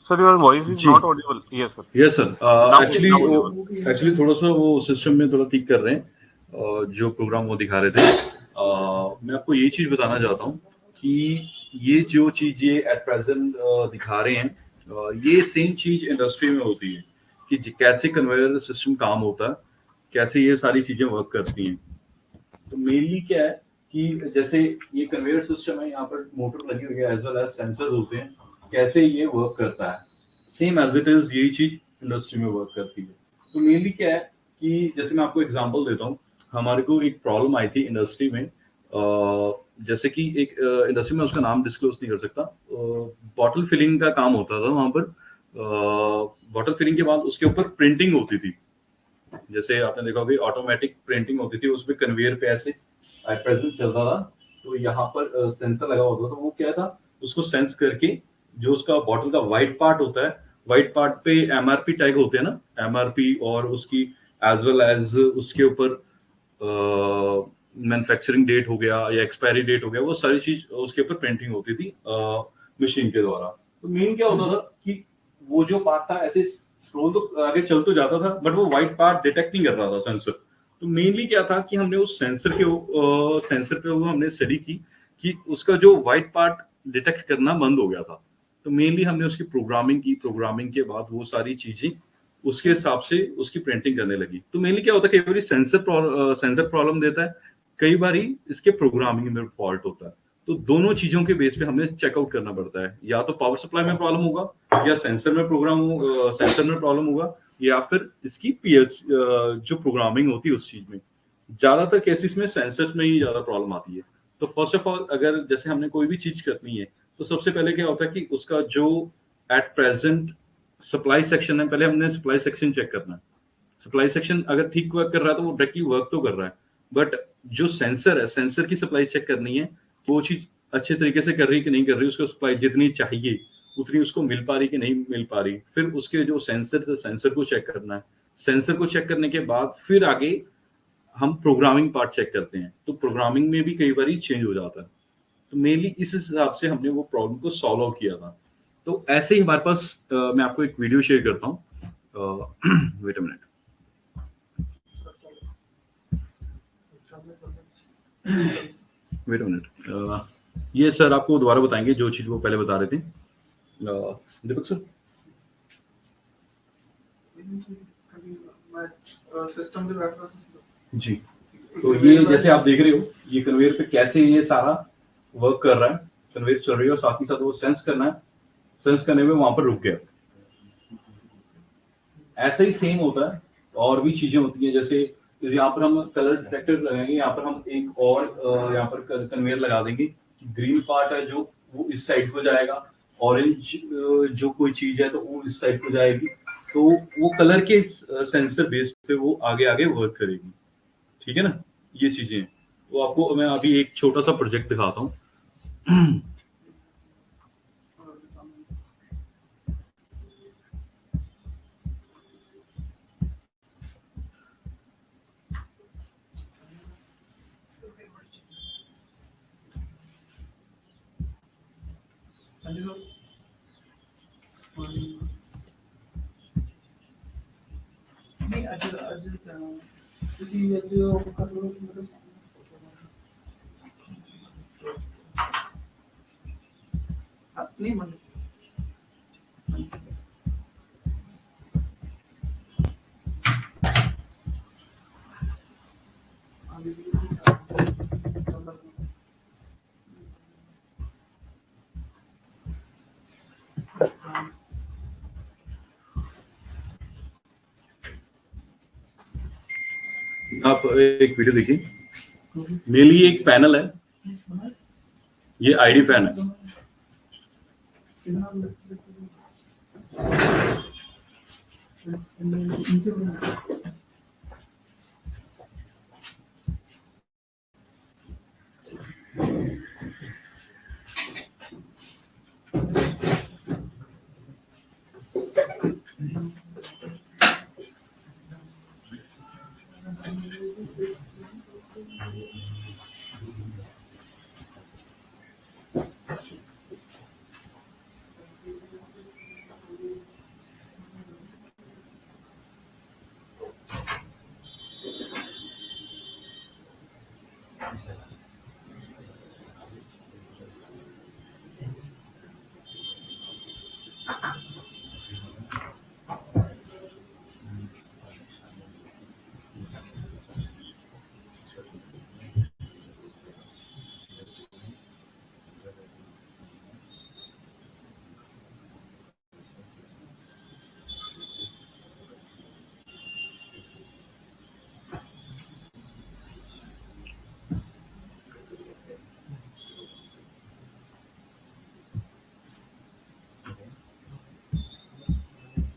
Sir, your voice is जी not audible. Yes, sir. Yes sir Now, actually now वो audible. एक्चुअली थोड़ा सा वो सिस्टम में थोड़ा ठीक कर रहे हैं जो प्रोग्राम वो दिखा रहे थे मैं आपको ये चीज बताना चाहता हूँ कि ये जो चीज ये एट प्रेजेंट दिखा रहे हैं ये सेम चीज इंडस्ट्री में होती है कि कैसे कन्वेयर सिस्टम काम होता है, कैसे ये सारी चीजें वर्क करती हैं। तो मेनली क्या है कि जैसे ये कन्वेयर सिस्टम है, यहाँ पर मोटर लगी हुई है एज वेल एज सेंसर होते हैं, कैसे ये वर्क करता है सेम एज इट इज यही चीज इंडस्ट्री में वर्क करती है। तो मेनली क्या है कि जैसे मैं आपको एग्जांपल देता हूँ, हमारे को एक प्रॉब्लम आई थी इंडस्ट्री में जैसे कि एक इंडस्ट्री में उसका नाम डिस्क्लोज नहीं कर सकता, बॉटल फिलिंग का काम होता था वहां पर। बॉटल फिलिंग के बाद उसके ऊपर प्रिंटिंग होती थी, जैसे आपने देखा होगा ऑटोमेटिक प्रिंटिंग होती थी, उसमें कन्वेयर पे ऐसे एट प्रेजेंट चलता था। तो यहाँ पर सेंसर लगा होता था, वो क्या था उसको सेंस करके जो उसका बॉटल का व्हाइट पार्ट होता है, व्हाइट पार्ट पे एमआरपी टैग होते हैं ना, एमआरपी और उसकी एज वेल एज उसके ऊपर मैन्युफैक्चरिंग डेट हो गया या एक्सपायरी डेट हो गया, वो सारी चीज उसके ऊपर प्रिंटिंग होती थी मशीन के द्वारा। तो मेन क्या होता था कि वो जो पार्ट था ऐसे स्क्रोल तो आगे चल तो जाता था बट वो व्हाइट पार्ट डिटेक्ट नहीं कर रहा था सेंसर। तो मेनली क्या था कि हमने उस सेंसर पे वो हमने स्टडी की कि उसका जो व्हाइट पार्ट डिटेक्ट करना बंद हो गया था। तो मेनली हमने उसकी प्रोग्रामिंग की, प्रोग्रामिंग के बाद वो सारी चीजें उसके हिसाब से उसकी प्रिंटिंग करने लगी। तो मेनली क्या होता है, कई बार सेंसर प्रॉब्लम देता है, कई बार इसके प्रोग्रामिंग में फॉल्ट होता है। तो दोनों चीजों के बेस पे हमें चेकआउट करना पड़ता है, या तो पावर सप्लाई में प्रॉब्लम होगा या सेंसर में प्रॉब्लम होगा या फिर इसकी पीएच जो प्रोग्रामिंग होती है उस चीज में। ज्यादातर केसेस में सेंसर्स में ही ज्यादा प्रॉब्लम आती है। तो फर्स्ट ऑफ ऑल अगर जैसे हमने कोई भी चीज करनी है तो सबसे पहले क्या होता है कि उसका जो एट प्रेजेंट सप्लाई सेक्शन है, पहले हमने सप्लाई सेक्शन चेक करना है। सप्लाई सेक्शन अगर ठीक वर्क कर रहा है तो वो डायरेक्टली वर्क तो कर रहा है, बट जो सेंसर है, सेंसर की सप्लाई चेक करनी है, वो चीज अच्छे तरीके से कर रही कि नहीं कर रही, उसको सप्लाई जितनी चाहिए उतनी उसको मिल पा रही कि नहीं मिल पा रही। फिर उसके जो सेंसर है, सेंसर को चेक करना है। सेंसर को चेक करने के बाद फिर आगे हम प्रोग्रामिंग पार्ट चेक करते हैं। तो प्रोग्रामिंग में भी कई बार चेंज हो जाता है। तो मेनली इस हिसाब से हमने वो प्रॉब्लम को सॉल्व आउट किया था। तो ऐसे ही हमारे पास मैं आपको एक वीडियो शेयर करता हूँ। Wait a minute. Wait a minute. ये सर आपको दोबारा बताएंगे जो चीज वो पहले बता रहे थे। दीपक सर सिस्टम जी। तो ये जैसे आप देख रहे हो ये कन्वेयर पे कैसे ये सारा वर्क कर रहा है, कन्वेयर चल रही है और साथ ही साथ वो सेंस करना है, सेंस करने में वहां पर रुक गया। ऐसा ही सेम होता है और भी चीजें होती हैं, जैसे यहाँ पर हम कलर डिटेक्टर लगाएंगे, यहाँ पर हम एक और यहाँ पर कन्वेयर लगा देंगे। ग्रीन पार्ट है जो वो इस साइड को जाएगा, ऑरेंज जो कोई चीज है तो वो इस साइड को जाएगी। तो वो कलर के सेंसर बेस पे वो आगे आगे वर्क करेगी। ठीक है ना, ये चीजें। तो आपको मैं अभी एक छोटा सा प्रोजेक्ट दिखाता हूँ। नहीं आप एक वीडियो देखिए। मेनली एक पैनल है, ये आईडी फैन है।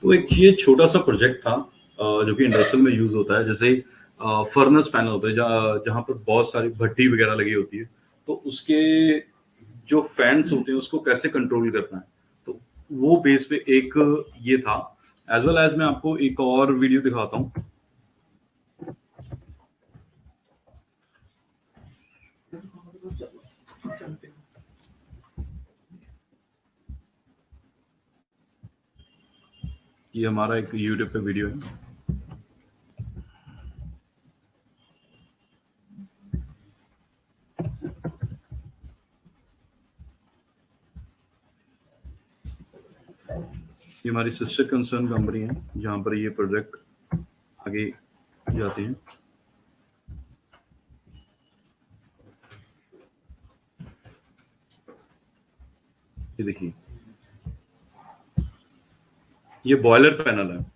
तो एक ये छोटा सा प्रोजेक्ट था जो कि इंडस्ट्रियल में यूज होता है, जैसे फर्नेस पैनल होता है जहाँ पर बहुत सारी भट्टी वगैरह लगी होती है, तो उसके जो फैंस होते हैं उसको कैसे कंट्रोल करना है, तो वो बेस पे एक ये था। एज वेल एज मैं आपको एक और वीडियो दिखाता हूँ। ये हमारा एक यूट्यूब पे वीडियो है। ये हमारी सिस्टर कंसर्न कंपनी है जहाँ पर ये प्रोजेक्ट आगे जाते हैं। ये देखिए, ये बॉयलर पैनल है।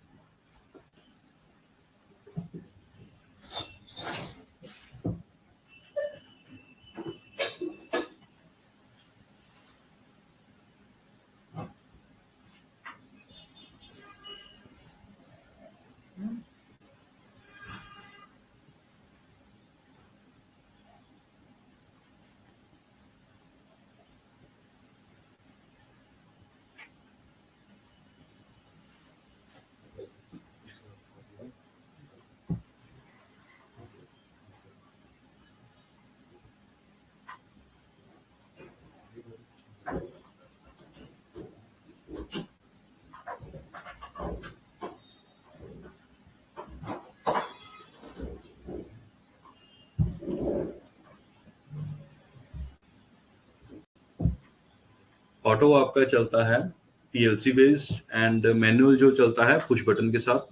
ऑटो आपका चलता है पीएलसी बेस्ड एंड मैनुअल जो चलता है पुश बटन के साथ।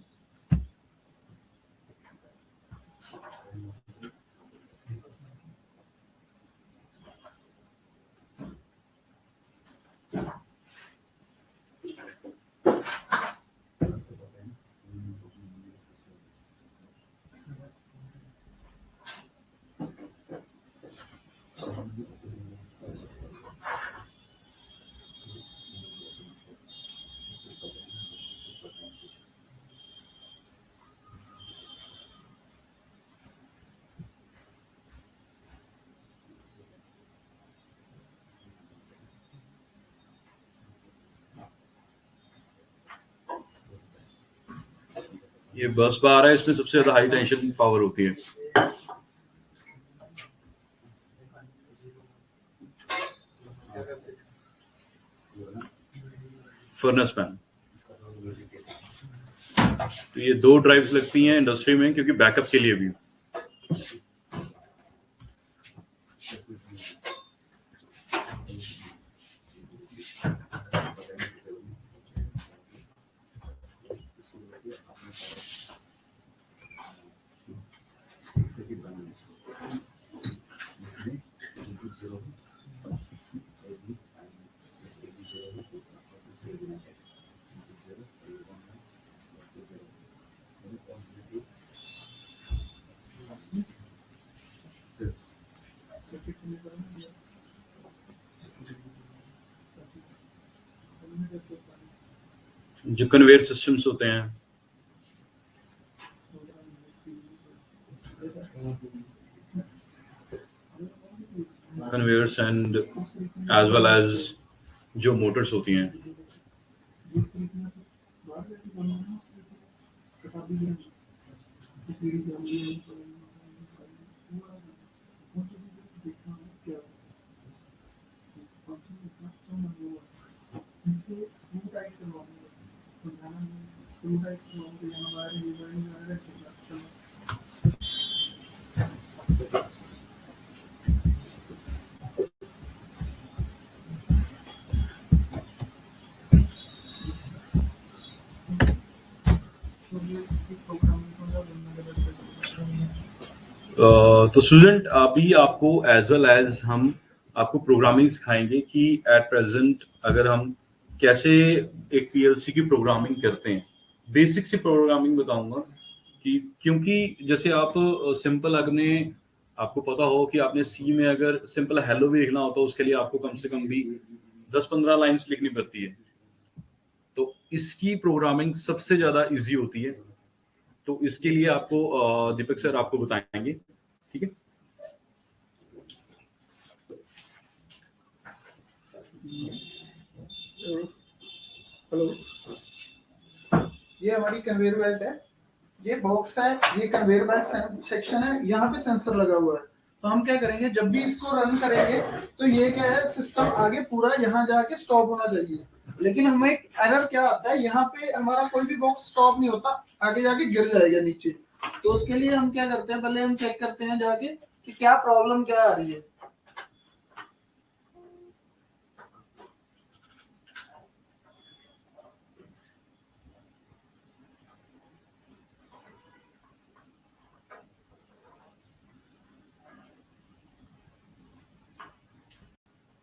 ये बस बार है, इसमें सबसे ज्यादा हाई टेंशन पावर होती है। फर्नेस पैन, तो ये 2 ड्राइव्स लगती हैं इंडस्ट्री में क्योंकि बैकअप के लिए भी। जो कन्वेयर सिस्टम्स होते हैं, conveyors and as well as जो मोटर्स होती हैं, तो स्टूडेंट अभी आपको एज वेल एज हम आपको प्रोग्रामिंग सिखाएंगे कि एट प्रेजेंट अगर हम कैसे एक पीएलसी की प्रोग्रामिंग करते हैं। बेसिक सी प्रोग्रामिंग बताऊंगा कि क्योंकि जैसे आप सिंपल आपको पता हो कि आपने सी में अगर सिंपल हेलो भी लिखना होता है उसके लिए आपको कम से कम भी 10-15 लाइंस लिखनी पड़ती है। तो इसकी प्रोग्रामिंग सबसे ज्यादा इजी होती है। तो इसके लिए आपको दीपक सर आपको बताएंगे, ठीक है। हेलो, ये हमारी कन्वेयर बेल्ट है, ये बॉक्स है, ये कन्वेयर बेल्ट सेक्शन है, यहाँ पे सेंसर लगा हुआ है। तो हम क्या करेंगे, जब भी इसको रन करेंगे तो ये क्या है, सिस्टम आगे पूरा यहाँ जाके स्टॉप होना चाहिए। लेकिन हमें एक एरर क्या आता है, यहाँ पे हमारा कोई भी बॉक्स स्टॉप नहीं होता, आगे जाके गिर जाएगा नीचे। तो उसके लिए हम क्या करते हैं, पहले हम चेक करते हैं जाके कि क्या प्रॉब्लम क्या आ रही है।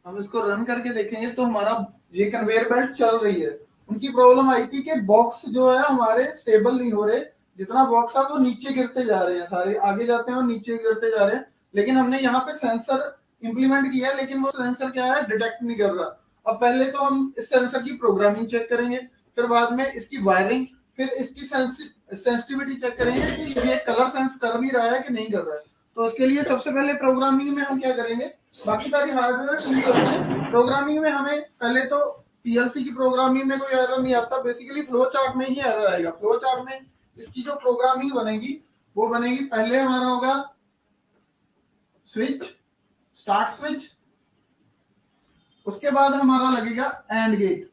हम इसको रन करके देखेंगे तो हमारा ये कन्वेयर बेल्ट चल रही है। उनकी प्रॉब्लम आई थी कि बॉक्स जो है हमारे स्टेबल नहीं हो रहे, जितना बॉक्स है वो नीचे गिरते जा रहे हैं, सारे आगे जाते हैं और नीचे गिरते जा रहे हैं। लेकिन हमने यहाँ पे सेंसर इंप्लीमेंट किया, लेकिन वो सेंसर क्या है, डिटेक्ट नहीं कर रहा। अब पहले तो हम इस सेंसर की प्रोग्रामिंग चेक करेंगे, फिर बाद में इसकी वायरिंग, फिर इसकी सेंसिटिविटी चेक करेंगे कि ये कलर सेंस कर भी रहा है कि नहीं कर रहा है। तो उसके लिए सबसे पहले प्रोग्रामिंग में हम क्या करेंगे, बाकी सारी हार्डवेयर ठीक होती है, प्रोग्रामिंग में हमें पहले तो पीएलसी की प्रोग्रामिंग में कोई एरर नहीं आता, बेसिकली फ्लो चार्ट में ही एरर आएगा। फ्लो चार्ट में इसकी जो प्रोग्रामिंग बनेगी वो बनेगी, पहले हमारा होगा स्विच, स्टार्ट स्विच, उसके बाद हमारा लगेगा एंड गेट,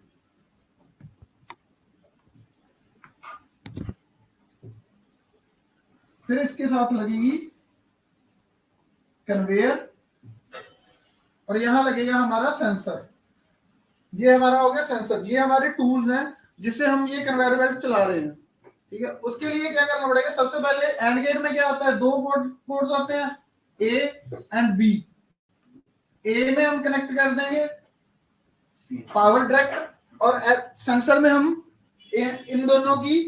फिर इसके साथ लगेगी कन्वेयर, और यहां लगेगा हमारा सेंसर। ये हमारा हो गया सेंसर। ये हमारे टूल्स हैं जिससे हम ये कन्वेयर बेल्ट चला रहे हैं, ठीक है। उसके लिए क्या करना पड़ेगा, सबसे पहले एंड गेट में क्या होता है, दो पोर्ट्स होते हैं, ए एंड बी। ए में हम कनेक्ट कर देंगे पावर डायरेक्ट, और सेंसर में हम इन दोनों की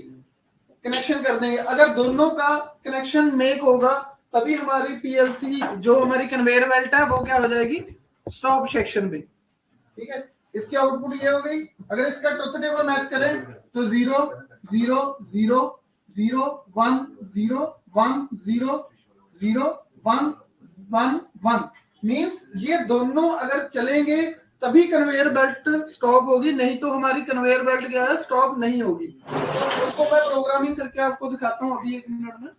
कनेक्शन कर देंगे। अगर दोनों का कनेक्शन मेक होगा तभी हमारी पीएलसी जो हमारी कन्वेयर बेल्ट है वो क्या हो जाएगी, स्टॉप सेक्शन में, ठीक है। इसकी आउटपुट ये हो गई। अगर इसका ट्रुथ टेबल मैच करें तो 0 0 0 0 1 0 1 0 0 1 1 1 मींस ये दोनों अगर चलेंगे तभी कन्वेयर बेल्ट स्टॉप होगी, नहीं तो हमारी कन्वेयर बेल्ट क्या है, स्टॉप नहीं होगी। तो उसको मैं प्रोग्रामिंग करके आपको दिखाता हूँ अभी 1 मिनट में।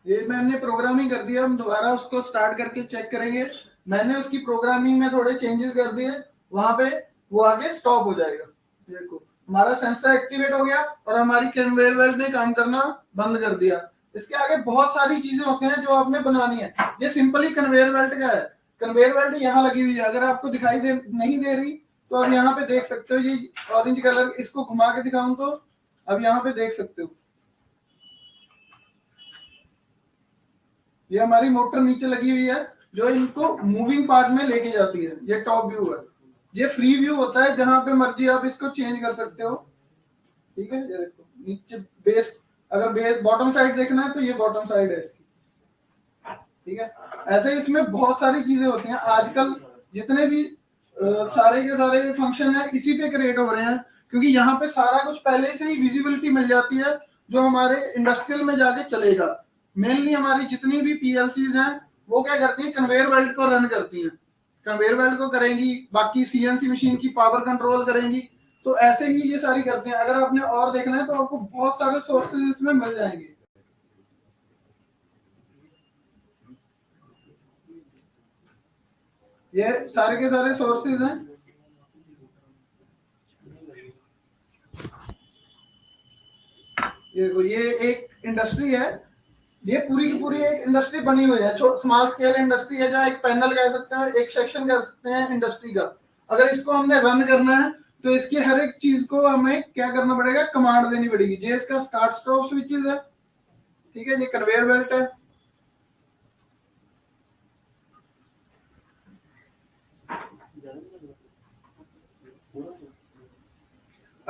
ये मैंने प्रोग्रामिंग कर दिया, हम दोबारा उसको स्टार्ट करके चेक करेंगे। मैंने उसकी प्रोग्रामिंग में थोड़े चेंजेस कर दिए, वहां पे वो आगे स्टॉप हो जाएगा। देखो हमारा सेंसर एक्टिवेट हो गया और हमारी कन्वेयर बेल्ट ने काम करना बंद कर दिया। इसके आगे बहुत सारी चीजें होती हैं जो आपने बनानी है। ये सिंपली कन्वेयर बेल्ट का है। कन्वेयर बेल्ट यहाँ लगी हुई है, अगर आपको दिखाई नहीं दे रही तो आप यहाँ पे देख सकते हो, ये ऑरेंज कलर, इसको घुमा के दिखाऊं तो अब यहाँ पे देख सकते हो, ये हमारी मोटर नीचे लगी हुई है जो इनको मूविंग पार्ट में लेके जाती है। ये टॉप व्यू है। ये फ्री व्यू होता है, जहां पे मर्जी आप इसको चेंज कर सकते हो, ठीक है। ये देखो नीचे बेस, अगर बेस बॉटम साइड देखना है तो ये बॉटम साइड है इसकी, ठीक है। ऐसे इसमें बहुत सारी चीजें होती हैं। आजकल जितने भी सारे के सारे फंक्शन है इसी पे क्रिएट हो रहे हैं, क्योंकि यहाँ पे सारा कुछ पहले से ही विजिबिलिटी मिल जाती है जो हमारे इंडस्ट्रियल में जाके चलेगा। मेनली हमारी जितनी भी पीएलसीज हैं वो क्या करती हैं, कन्वेयर बेल्ट को रन करती हैं, कन्वेयर बेल्ट को करेंगी, बाकी सीएनसी मशीन की पावर कंट्रोल करेंगी। तो ऐसे ही ये सारी करते हैं। अगर आपने और देखना है तो आपको बहुत सारे सोर्सेज इसमें मिल जाएंगे। ये सारे के सारे सोर्सेज हैं। ये एक इंडस्ट्री है, ये पूरी की पूरी एक इंडस्ट्री बनी हुई है, स्मॉल स्केल इंडस्ट्री है, जहाँ एक पैनल कह सकते हैं, एक सेक्शन कह सकते हैं इंडस्ट्री का। अगर इसको हमने रन करना है तो इसकी हर एक चीज को हमें क्या करना पड़ेगा, कमांड देनी पड़ेगी। ये इसका स्टार्ट स्टॉप स्विचेस है, ठीक है। ये कन्वेयर बेल्ट है,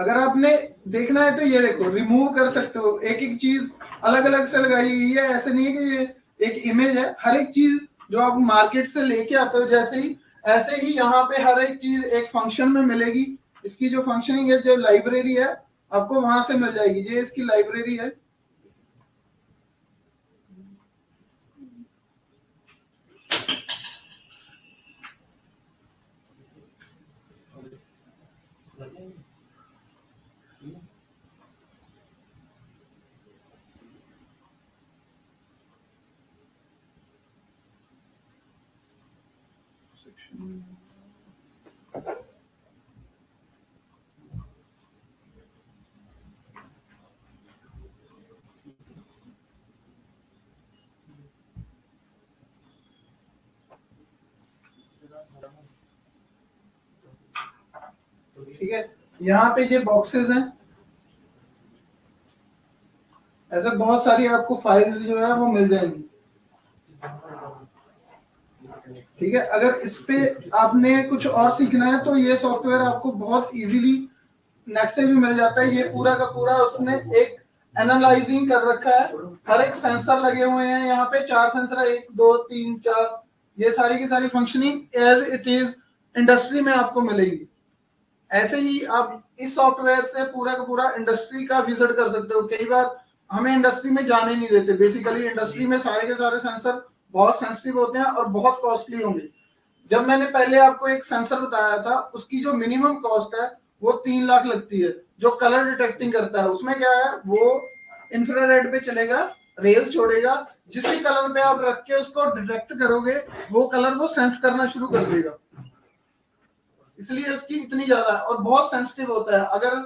अगर आपने देखना है तो ये देखो, रिमूव कर सकते हो, एक एक चीज अलग अलग से लगाई गई है, ऐसे नहीं है कि ये एक इमेज है। हर एक चीज जो आप मार्केट से लेके आते हो जैसे ही, ऐसे ही यहाँ पे हर एक चीज एक फंक्शन में मिलेगी। इसकी जो फंक्शनिंग है, जो लाइब्रेरी है, आपको वहां से मिल जाएगी। ये इसकी लाइब्रेरी है। ठीक है, यहाँ पे ये बॉक्सेस हैं, ऐसे बहुत सारी आपको फाइल्स जो है वो मिल जाएंगी। ठीक है, अगर इस पे आपने कुछ और सीखना है तो ये सॉफ्टवेयर आपको बहुत इजीली नेट से भी मिल जाता है। ये पूरा का पूरा उसने एक एनालाइजिंग कर रखा है। हर एक सेंसर लगे हुए हैं यहाँ पे, 4 सेंसर, 1 2 3 4, ये सारी की सारी functioning as it is industry में आपको मिलेगी। ऐसे ही आप इस सॉफ्टवेयर से पूरा का पूरा इंडस्ट्री का विजिट कर सकते हो। कई बार हमें इंडस्ट्री में जाने नहीं देते। बेसिकली इंडस्ट्री में सारे के सारे सेंसर बहुत सेंसिटिव होते हैं और बहुत कॉस्टली होंगे। जब मैंने पहले आपको एक सेंसर बताया था, उसकी जो मिनिमम कॉस्ट है वो 3 लाख लगती है, जो कलर डिटेक्टिंग करता है। उसमें क्या है, वो इंफ्रारेड पे चलेगा, रेल्स छोड़ेगा, जिस भी कलर पे आप रख के उसको डिटेक्ट करोगे वो कलर वो सेंस करना शुरू कर देगा। इसलिए उसकी इतनी ज्यादा है और बहुत सेंसिटिव होता है। अगर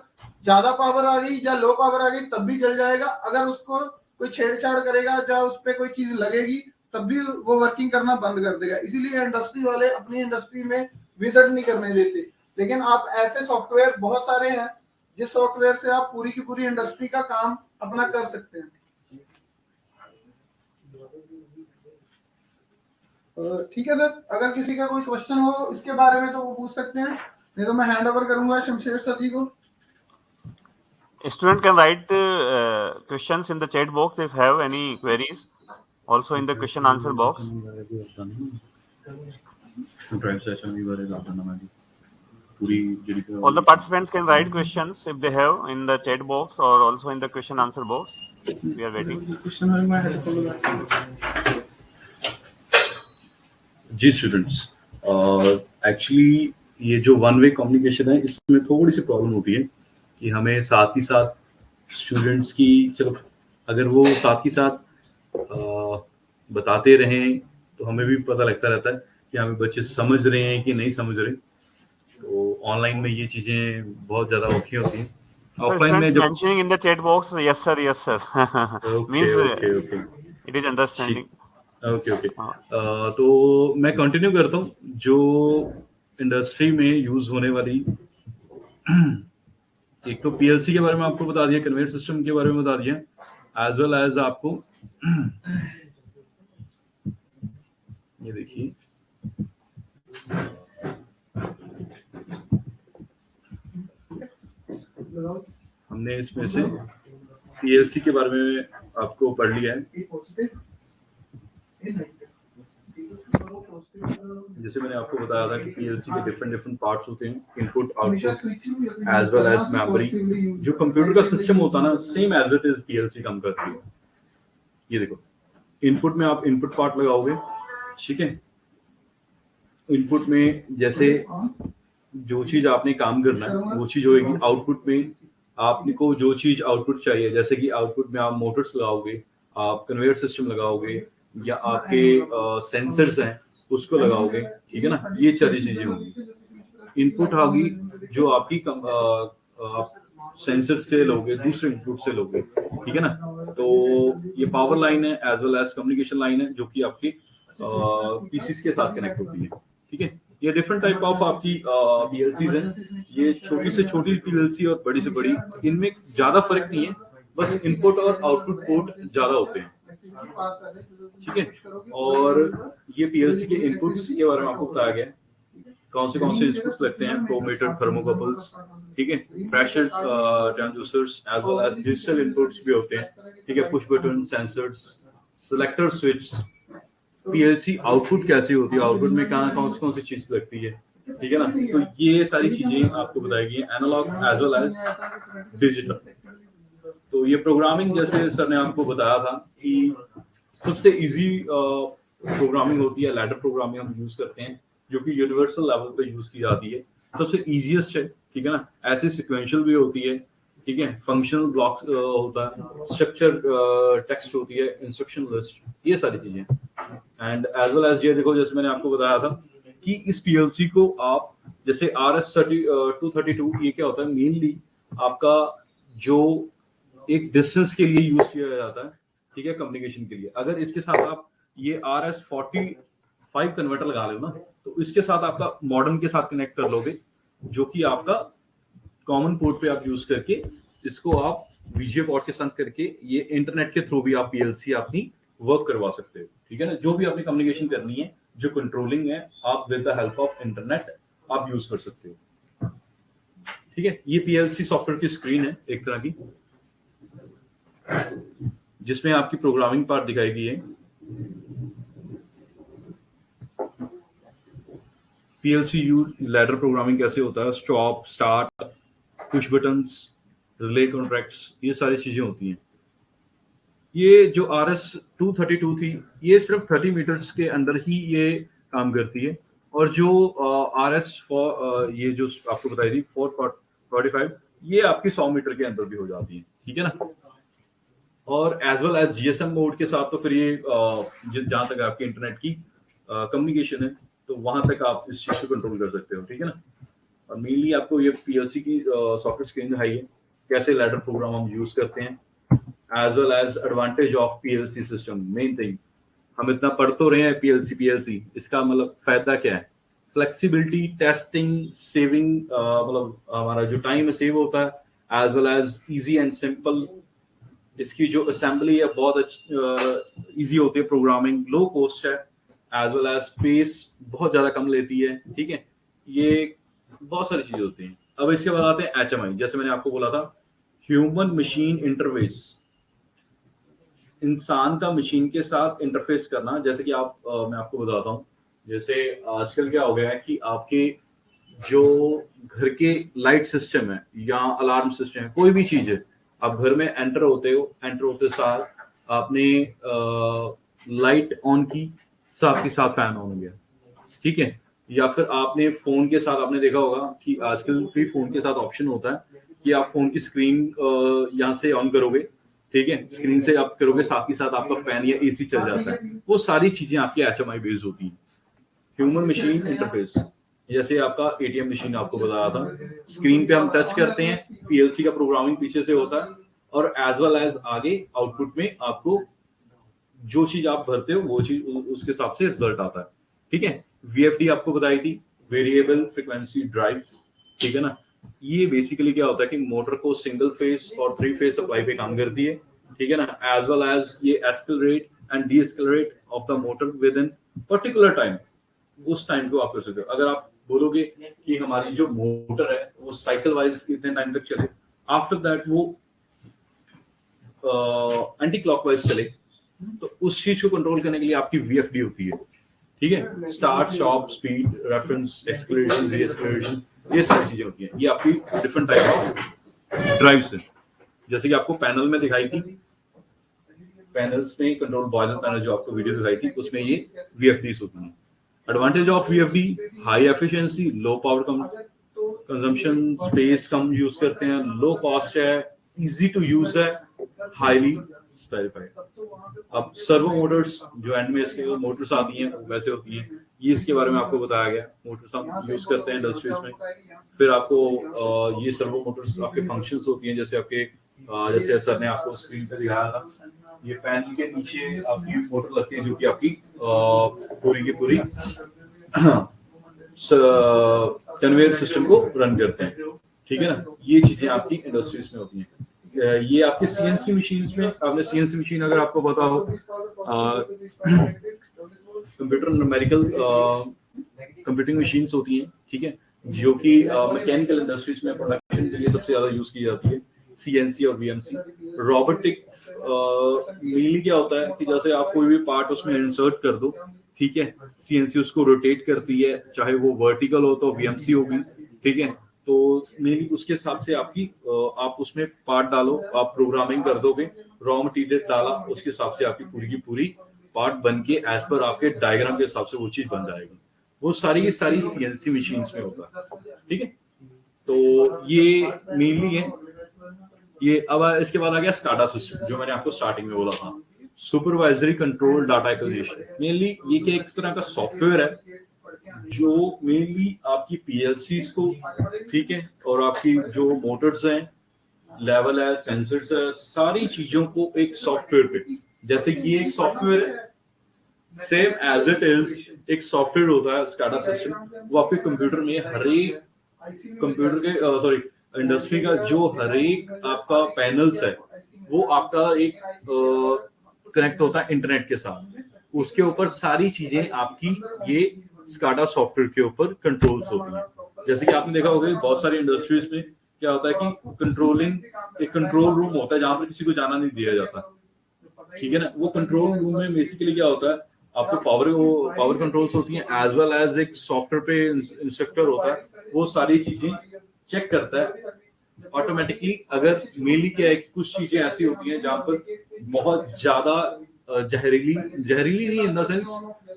ज्यादा पावर आ गई या लो पावर आ गई तब भी जल जाएगा। अगर उसको कोई छेड़छाड़ करेगा या उस पर कोई चीज लगेगी तब भी वो वर्किंग करना बंद कर देगा। इसीलिए इंडस्ट्री वाले अपनी इंडस्ट्री में विजिट नहीं करने देते। लेकिन आप ऐसे सॉफ्टवेयर बहुत सारे हैं जिस सॉफ्टवेयर से आप पूरी की पूरी इंडस्ट्री का काम अपना कर सकते हैं। ठीक है सर, अगर किसी का कोई क्वेश्चन हो इसके बारे में तो वो पूछ सकते हैं, नहीं तो मैं हैंड ओवर करूंगा शमशेर सर जी को। Student can write questions in the chat box if have any queries. Also in the question answer box. All the participants can write questions if they have in the chat box or also in the question answer box. We are waiting. जी students, actually ये जो one way communication है इसमें थोड़ी सी problem होती है कि हमें साथ ही साथ स्टूडेंट्स की, चलो अगर वो साथ ही साथ बताते रहें तो हमें भी पता लगता रहता है कि हमें बच्चे समझ रहे हैं कि नहीं समझ रहे। तो ऑनलाइन में ये चीजें बहुत ज्यादा औखी होती हैं। ऑफलाइन में जब mentioning in the chat box, yes sir means okay. it is understanding. Okay तो मैं कंटिन्यू करता हूँ। जो इंडस्ट्री में यूज होने वाली, एक तो पीएलसी के बारे में आपको बता दिया, कन्वेयर सिस्टम के बारे में बता दिया, एज वेल एज आपको ये देखिए हमने इसमें से पीएलसी के बारे में आपको पढ़ लिया है। जैसे मैंने आपको बताया था कि पीएलसी के डिफरेंट पार्ट्स होते हैं, input output as well as memory. जो कंप्यूटर का सिस्टम होता है ना, same as it is PLC काम करती है। ये देखो, इनपुट में आप इनपुट पार्ट लगाओगे, ठीक है। इनपुट में जैसे जो चीज आपने काम करना है वो चीज होगी। आउटपुट में आपको जो चीज आउटपुट चाहिए, जैसे कि आउटपुट में आप मोटर्स लगाओगे, आप कन्वेयर सिस्टम लगाओगे, या आपके सेंसर्स हैं उसको लगाओगे, ठीक है ना। ये सारी चीजें होंगी। इनपुट होगी जो आपकी सेंसर से लोगे, दूसरे इनपुट से लोगे, ठीक है ना। तो ये पावर लाइन है as well as communication line है जो कि आपकी पीसीस के साथ कनेक्ट होती है, ठीक है। ये डिफरेंट टाइप ऑफ आपकी पीएलसीज हैं। ये छोटी से छोटी पीएलसी और बड़ी से बड़ी, इनमें ज्यादा फर्क नहीं है, बस इनपुट और आउटपुट पोर्ट ज्यादा होते हैं, ठीक है। और ये पीएलसी के इनपुट्स के बारे में आपको बताया गया। कौन से इनपुट्स लगते हैं, फ्लो मीटर, थर्मोकपल्स, ठीक है, pressure transducers as well as digital inputs भी होते हैं, ठीक है, push button, sensors, selector switch, PLC output कैसी होती है, आउटपुट में कौन सी चीज लगती है, ठीक है ना। तो ये सारी चीजें आपको बताएगी, analog as well as digital. तो ये प्रोग्रामिंग जैसे सर ने आपको बताया था कि सबसे इजी प्रोग्रामिंग होती है लैडर प्रोग्रामिंग, हम यूज करते हैं जो कि यूनिवर्सल लेवल पे यूज की जाती है, सबसे इजीएस्ट है, ठीक है ना। ऐसे सिक्वेंशियल भी होती है, ठीक है, फंक्शनल ब्लॉक होता है, स्ट्रक्चर टेक्स्ट होती है, इंस्ट्रक्शन लिस्ट, ये सारी चीजें। एंड एज वेल एज ये देखो, जैसे मैंने आपको बताया था कि इस पीएलसी को आप जैसे RS-232, ये क्या होता है, मेनली आपका जो एक डिस्टेंस के लिए यूज किया जाता है, ठीक है, कम्युनिकेशन के लिए। अगर इसके साथ आप ये RS-45 कन्वर्टर लगा लो ना, तो इसके साथ आपका मॉडर्न के साथ कनेक्ट कर लोगे, जो कि आपका कॉमन पोर्ट पे आप यूज करके इसको आप वीजीए पोर्ट के साथ करके ये इंटरनेट के थ्रू भी आप पीएलसी अपनी वर्क करवा सकते हो, ठीक है ना। जो भी आपने कम्युनिकेशन करनी है, जो कंट्रोलिंग है, आप with the help of internet आप यूज कर सकते हो, ठीक है। ये पीएलसी सॉफ्टवेयर की स्क्रीन है एक तरह की, जिसमें आपकी प्रोग्रामिंग पार्ट दिखाई गई है। पीएलसी लैडर प्रोग्रामिंग कैसे होता है, stop, start, push buttons, relay contracts, ये सारी चीजें होती हैं। ये जो RS-232 थी, ये सिर्फ 30 मीटर्स के अंदर ही ये काम करती है, और जो ये जो आपको बताई थी 445, ये आपकी 100 मीटर के अंदर भी हो जाती है, ठीक है ना। और as well as GSM mode के साथ तो फिर ये जहां तक आपकी इंटरनेट की कम्युनिकेशन है, तो वहां तक आप इस चीज को कंट्रोल कर सकते हो, ठीक है ना। और मेनली आपको ये पीएलसी की सॉफ्टवेयर स्क्रीन दिखाई है, कैसे लैडर प्रोग्राम हम यूज करते हैं, as well as advantage of PLC system. Main thing, हम इतना पढ़ तो रहे हैं पीएलसी, इसका मतलब फायदा क्या है, फ्लेक्सिबिलिटी, टेस्टिंग, सेविंग, मतलब हमारा जो टाइम है सेव होता है, as well as easy and simple. इसकी जो असेंबली है बहुत इजी होती है, प्रोग्रामिंग लो कॉस्ट है, एज वेल एज स्पेस बहुत ज्यादा कम लेती है, ठीक है। ये बहुत सारी चीजें होती हैं। अब इसके बाद आते हैं HMI, जैसे मैंने आपको बोला था, ह्यूमन मशीन इंटरफेस, इंसान का मशीन के साथ इंटरफेस करना। जैसे कि मैं आपको बताता हूँ, जैसे आजकल क्या हो गया है कि आपके जो घर के लाइट सिस्टम है या अलार्म सिस्टम है, कोई भी चीज है, आप घर में एंटर होते सार आपने लाइट ऑन की, साथ के साथ फैन ऑन हो गया, ठीक है। या फिर आपने फोन के साथ, आपने देखा होगा कि आजकल भी फोन के साथ ऑप्शन होता है कि आप फोन की स्क्रीन यहाँ से ऑन करोगे, ठीक है, स्क्रीन से आप करोगे, साथ ही साथ आपका फैन या एसी चल जाता है। वो सारी चीजें आपकी HMI बेस्ड होती हैं। ह्यूमन मशीन इंटरफेस, जैसे आपका ATM मशीन आपको बताया था, स्क्रीन पे हम टच करते हैं, पीएलसी का प्रोग्रामिंग पीछे से होता है, और एज वेल एज आगे आउटपुट में आपको जो चीज आप भरते हो वो चीज उसके हिसाब से रिजल्ट आता है, ठीक है। VFD आपको बताई थी, वेरिएबल फ्रीक्वेंसी ड्राइव, ठीक है ना। ये बेसिकली क्या होता है कि मोटर को सिंगल फेज और 3 फेज सप्लाई पे काम करती है, ठीक है ना। एज वेल एज ये escalate and deescalate of the motor within particular time, उस टाइम को आप कर सकते हो। अगर आप बोलोगे कि हमारी जो मोटर है वो साइकिल वाइज इतने टाइम तक चले, आफ्टर दैट वो एंटी क्लॉकवाइज चले, तो उस चीज को कंट्रोल करने के लिए आपकी VFD होती है, ठीक है। Start, stop, speed, reference, acceleration, deceleration, ये सारी चीजें होती हैं। ये आपकी डिफरेंट टाइप ऑफ ड्राइव्स है, जैसे कि आपको पैनल में दिखाई थी, पैनल्स में कंट्रोल बॉयलर पैनल जो आपको वीडियो दिखाई थी, उसमें ये VFDs होती हैं। Advantage of VFD, high efficiency, low power consumption, space come use करते हैं, लो कॉस्ट है, इजी टू यूज है, हाईली स्पेसिफाइड। अब सर्वो मोटर्स, जो एंड में इसके मोटर्स आती हैं वैसे होती हैं, ये इसके बारे में आपको बताया गया। मोटर्स हम यूज करते हैं इंडस्ट्रीज में। फिर आपको ये सर्वो मोटर्स आपके फंक्शंस होती हैं, जैसे आपके जैसे सर ने आपको स्क्रीन पे दिखाया था, ये पैनल के नीचे आपकी मोटर लगती है जो कि आपकी पूरी की पूरी कन्वेयर सिस्टम को रन करते हैं, ठीक है ना। ये चीजें आपकी इंडस्ट्रीज में होती हैं। ये आपकी CNC मशीन्स में, आपने CNC मशीन अगर आपको पता हो, कंप्यूटर न्यूमेरिकल कंप्यूटिंग मशीन्स होती हैं, ठीक है, जो कि मैकेनिकल इंडस्ट्रीज में प्रोडक्शन के लिए सबसे ज्यादा यूज की जाती है, सीएनसी और वीएमसी। रोबोटिक मेनली क्या होता है कि जैसे आप कोई भी पार्ट उसमें इंसर्ट कर दो, ठीक है, सीएनसी उसको रोटेट करती है, चाहे वो वर्टिकल हो तो वीएमसी होगी, ठीक है। तो मेनली उसके हिसाब से आपकी आप उसमें पार्ट डालो, आप प्रोग्रामिंग कर दोगे, रॉ मटेरियल डाला, उसके हिसाब से आपकी पूरी की पूरी पार्ट बन के एज पर आपके डायग्राम के हिसाब से वो चीज बन जाएगी। वो सारी की सारी सीएनसी मशीन्स में होता है, ठीक है। तो ये मेनली है ये। अब इसके बाद आ गया स्काडा सिस्टम, जो मैंने आपको स्टार्टिंग में बोला था, supervisory control data acquisition. Mainly ये क्या एक तरह का सॉफ्टवेयर है जो मेनली आपकी पीएलसीज को, ठीक है, और आपकी जो मोटर्स हैं, लेवल है, सेंसर्स है, सारी चीजों को एक सॉफ्टवेयर पे, जैसे ये एक सॉफ्टवेयर है, सेम एज इट इज एक सॉफ्टवेयर होता है स्काडा सिस्टम, वो आपके कंप्यूटर में हर एक कंप्यूटर के इंडस्ट्री का जो हर एक आपका पैनल्स है, वो आपका एक कनेक्ट होता है इंटरनेट के साथ, उसके ऊपर सारी चीजें आपकी ये स्काडा सॉफ्टवेयर के ऊपर कंट्रोल्स होती हैं। जैसे कि आपने देखा होगा बहुत सारी इंडस्ट्रीज में क्या होता है कि एक कंट्रोल रूम होता है जहां पर किसी को जाना नहीं दिया जाता, ठीक है ना। वो कंट्रोल रूम में बेसिकली क्या होता है, आपको पावर कंट्रोल्स होती हैं, एज वेल एज एक सॉफ्टवेयर पे इंस्ट्रक्टर होता है, वो सारी चीजें चेक करता है ऑटोमेटिकली। अगर मेनली क्या है कि कुछ चीजें ऐसी होती हैं जहां पर बहुत ज्यादा जहरीली नहीं इन द सेंस,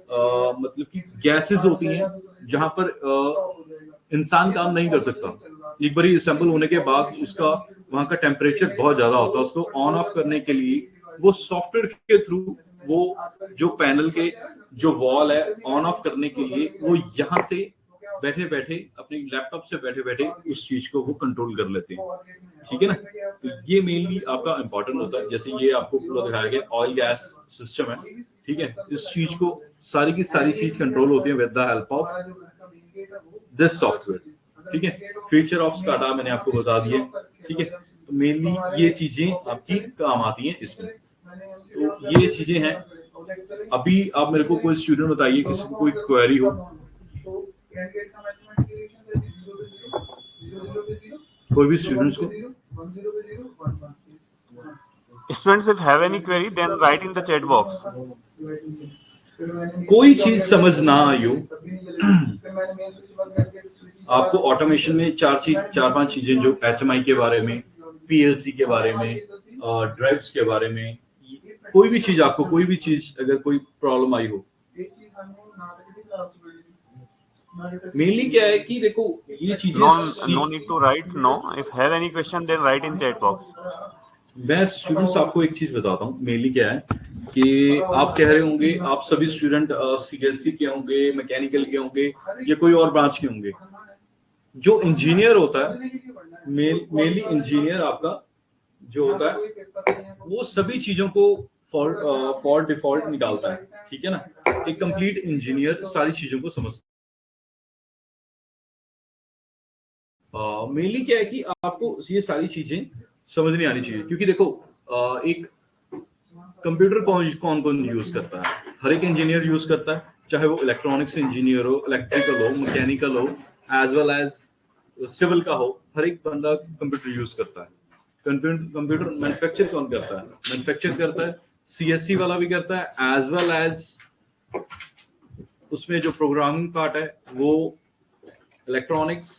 मतलब कि गैसेस होती हैं जहां पर इंसान काम नहीं कर सकता। एक बार असेंबल होने के बाद उसका वहां का टेम्परेचर बहुत ज्यादा होता है, उसको ऑन ऑफ करने के लिए वो सॉफ्टवेयर के थ्रू वो जो पैनल के जो वॉल है ऑन ऑफ करने के लिए वो यहाँ से बैठे बैठे अपने लैपटॉप से बैठे बैठे उस चीज को वो कंट्रोल कर लेते हैं, ठीक है ना। तो ये मेनली आपका इंपॉर्टेंट होता है। जैसे ये आपको पूरा दिखाया गया ऑयल गैस सिस्टम है, ठीक है, इस चीज को सारी की सारी चीज कंट्रोल होती है with the help of this software, ठीक है। फीचर ऑफ स्काडा मैंने आपको बता दिए, ठीक है। तो मेनली ये चीजें आपकी काम आती हैं इसमें। तो ये चीजें हैं। अभी आप मेरे को कोई स्टूडेंट बताइए, किसी को कोई क्वेरी हो, कोई भी स्टूडेंट्स को। Students, if have any query, then write in the chat box. कोई चीज समझ ना आई हो आपको ऑटोमेशन में, चार पांच चीजें जो HMI के बारे में, PLC के बारे में, ड्राइव्स के बारे में, कोई भी चीज आपको, कोई भी चीज अगर कोई प्रॉब्लम आई हो, मेनली क्या है कि देखो ये चीजें No need to write. No. If have any question, then write in chat box. मैं स्टूडेंट्स आपको एक चीज बताता हूँ। मेनली क्या है कि आप कह रहे होंगे, आप सभी स्टूडेंट CSC के होंगे, मैकेनिकल के होंगे, या कोई और ब्रांच के होंगे। जो इंजीनियर होता है, मेनली इंजीनियर आपका जो होता है, वो सभी चीजों को फॉर डिफॉल्ट निकालता है, ठीक है ना। एक कंप्लीट इंजीनियर सारी चीजों को समझता है। मेनली क्या है कि आपको ये सारी चीजें समझनी आनी चाहिए, क्योंकि देखो एक कंप्यूटर कौन कौन यूज करता है, हर एक इंजीनियर यूज करता है, चाहे वो इलेक्ट्रॉनिक्स इंजीनियर हो, इलेक्ट्रिकल हो, मैकेनिकल हो, एज वेल एज सिविल का हो, हर एक बंदा कंप्यूटर यूज करता है। कंप्यूटर मैन्युफैक्चर कौन करता है? मैन्युफैक्चर करता है, CSC वाला भी करता है, एज वेल एज उसमें जो प्रोग्रामिंग पार्ट है वो इलेक्ट्रॉनिक्स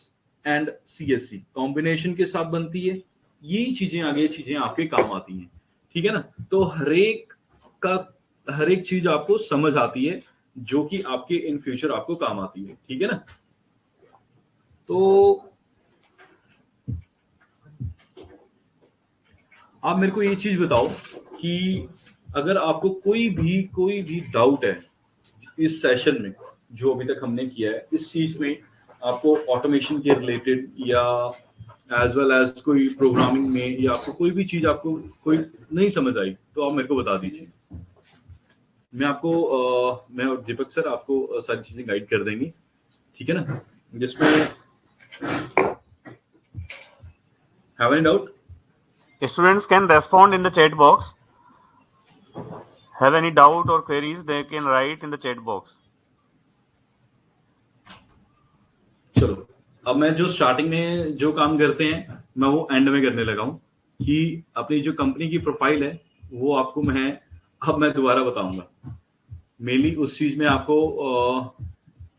एंड CSC कॉम्बिनेशन के साथ बनती है। यही चीजें आगे चीजें आपके काम आती हैं, ठीक है ना। तो हर एक चीज आपको समझ आती है जो कि आपके इन फ्यूचर आपको काम आती है, ठीक है ना। तो आप मेरे को ये चीज बताओ कि अगर आपको कोई भी डाउट है इस सेशन में, जो अभी तक हमने किया है इस चीज में, आपको ऑटोमेशन के रिलेटेड या एज वेल एज कोई प्रोग्रामिंग में, या आपको कोई भी चीज आपको कोई नहीं समझ आई, तो आप मेरे को बता दीजिए। मैं और दीपक सर आपको सारी चीजें गाइड कर देंगे, ठीक है ना। जिसमें have any doubt? Students can respond in the chat box. Have any doubt or queries, they can write in the chat box. चलो, अब मैं जो स्टार्टिंग में जो काम करते हैं मैं वो एंड में करने लगा हूँ कि अपनी जो कंपनी की प्रोफाइल है वो आपको मैं दोबारा बताऊंगा। मेनली उस चीज में आपको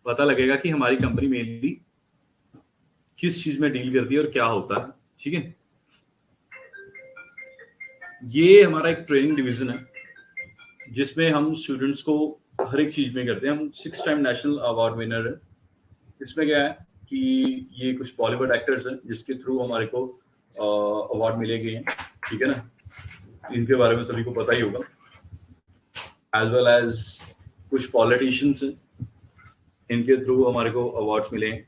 पता लगेगा कि हमारी कंपनी मेनली किस चीज में डील करती है और क्या होता है। ठीक है, ये हमारा एक ट्रेनिंग डिवीजन है जिसमें हम स्टूडेंट्स को हर एक चीज में करते हैं। हम 6 टाइम नेशनल अवार्ड विनर है। इसमें क्या है कि ये कुछ बॉलीवुड एक्टर्स हैं जिसके थ्रू हमारे को अवार्ड मिले गए हैं। ठीक है ना, इनके बारे में सभी को पता ही होगा। एज वेल एज कुछ पॉलिटिशियंस हैं, इनके थ्रू हमारे को अवार्ड्स मिले हैं।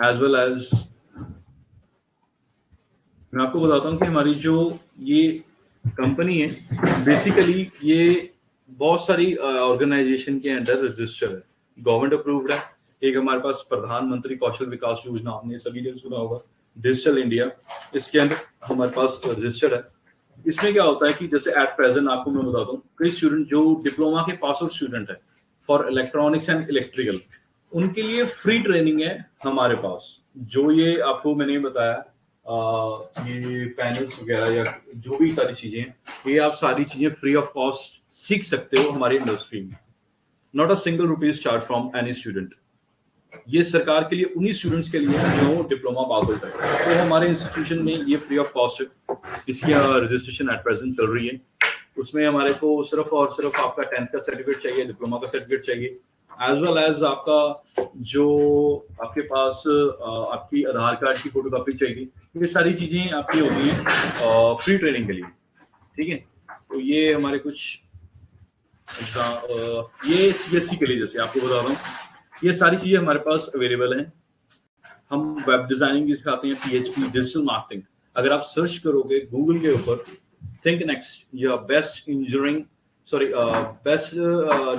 एज वेल एज मैं आपको बताता हूँ कि हमारी जो ये कंपनी है बेसिकली ये बहुत सारी ऑर्गेनाइजेशन के अंडर रजिस्टर है, गवर्नमेंट अप्रूव्ड है। एक हमारे पास प्रधानमंत्री कौशल विकास योजना, आपने सभी ने सुना होगा, डिजिटल इंडिया, इसके अंदर हमारे पास रजिस्टर है। इसमें क्या होता है कि जैसे एट प्रेजेंट आपको मैं बताता हूँ, कई स्टूडेंट जो डिप्लोमा के पास आउट स्टूडेंट है फॉर इलेक्ट्रॉनिक्स एंड इलेक्ट्रिकल, उनके लिए फ्री ट्रेनिंग है हमारे पास। जो ये आपको मैंने बताया ये पैनल्स वगैरह या जो भी सारी चीजें हैं, ये आप सारी चीजें फ्री ऑफ कॉस्ट सीख सकते हो हमारी इंडस्ट्री में। Not a single rupees charge from any student. ये सरकार के लिए उन्हीं स्टूडेंट्स के लिए जो डिप्लोमा पास आउट है, तो हमारे इंस्टीट्यूशन में ये फ्री ऑफ कॉस्ट है। इसकी रजिस्ट्रेशन एट प्रेजेंट चल रही है। उसमें हमारे को सिर्फ और सिर्फ आपका 10th का सर्टिफिकेट चाहिए, डिप्लोमा का सर्टिफिकेट चाहिए, एज वेल एज आपका जो आपके पास आपकी आधार कार्ड की फोटोकॉपी चाहिए। ये सारी चीजें आपकी होती हैं फ्री ट्रेनिंग के लिए। ठीक है, तो ये हमारे कुछ ये CSC के लिए जैसे आपको बता रहा हूँ, ये सारी चीजें हमारे पास अवेलेबल हैं। हम वेब डिजाइनिंग भी सिखाते हैं, PHP, डिजिटल मार्केटिंग। अगर आप सर्च करोगे गूगल के ऊपर थिंक नेक्स्ट या best engineering best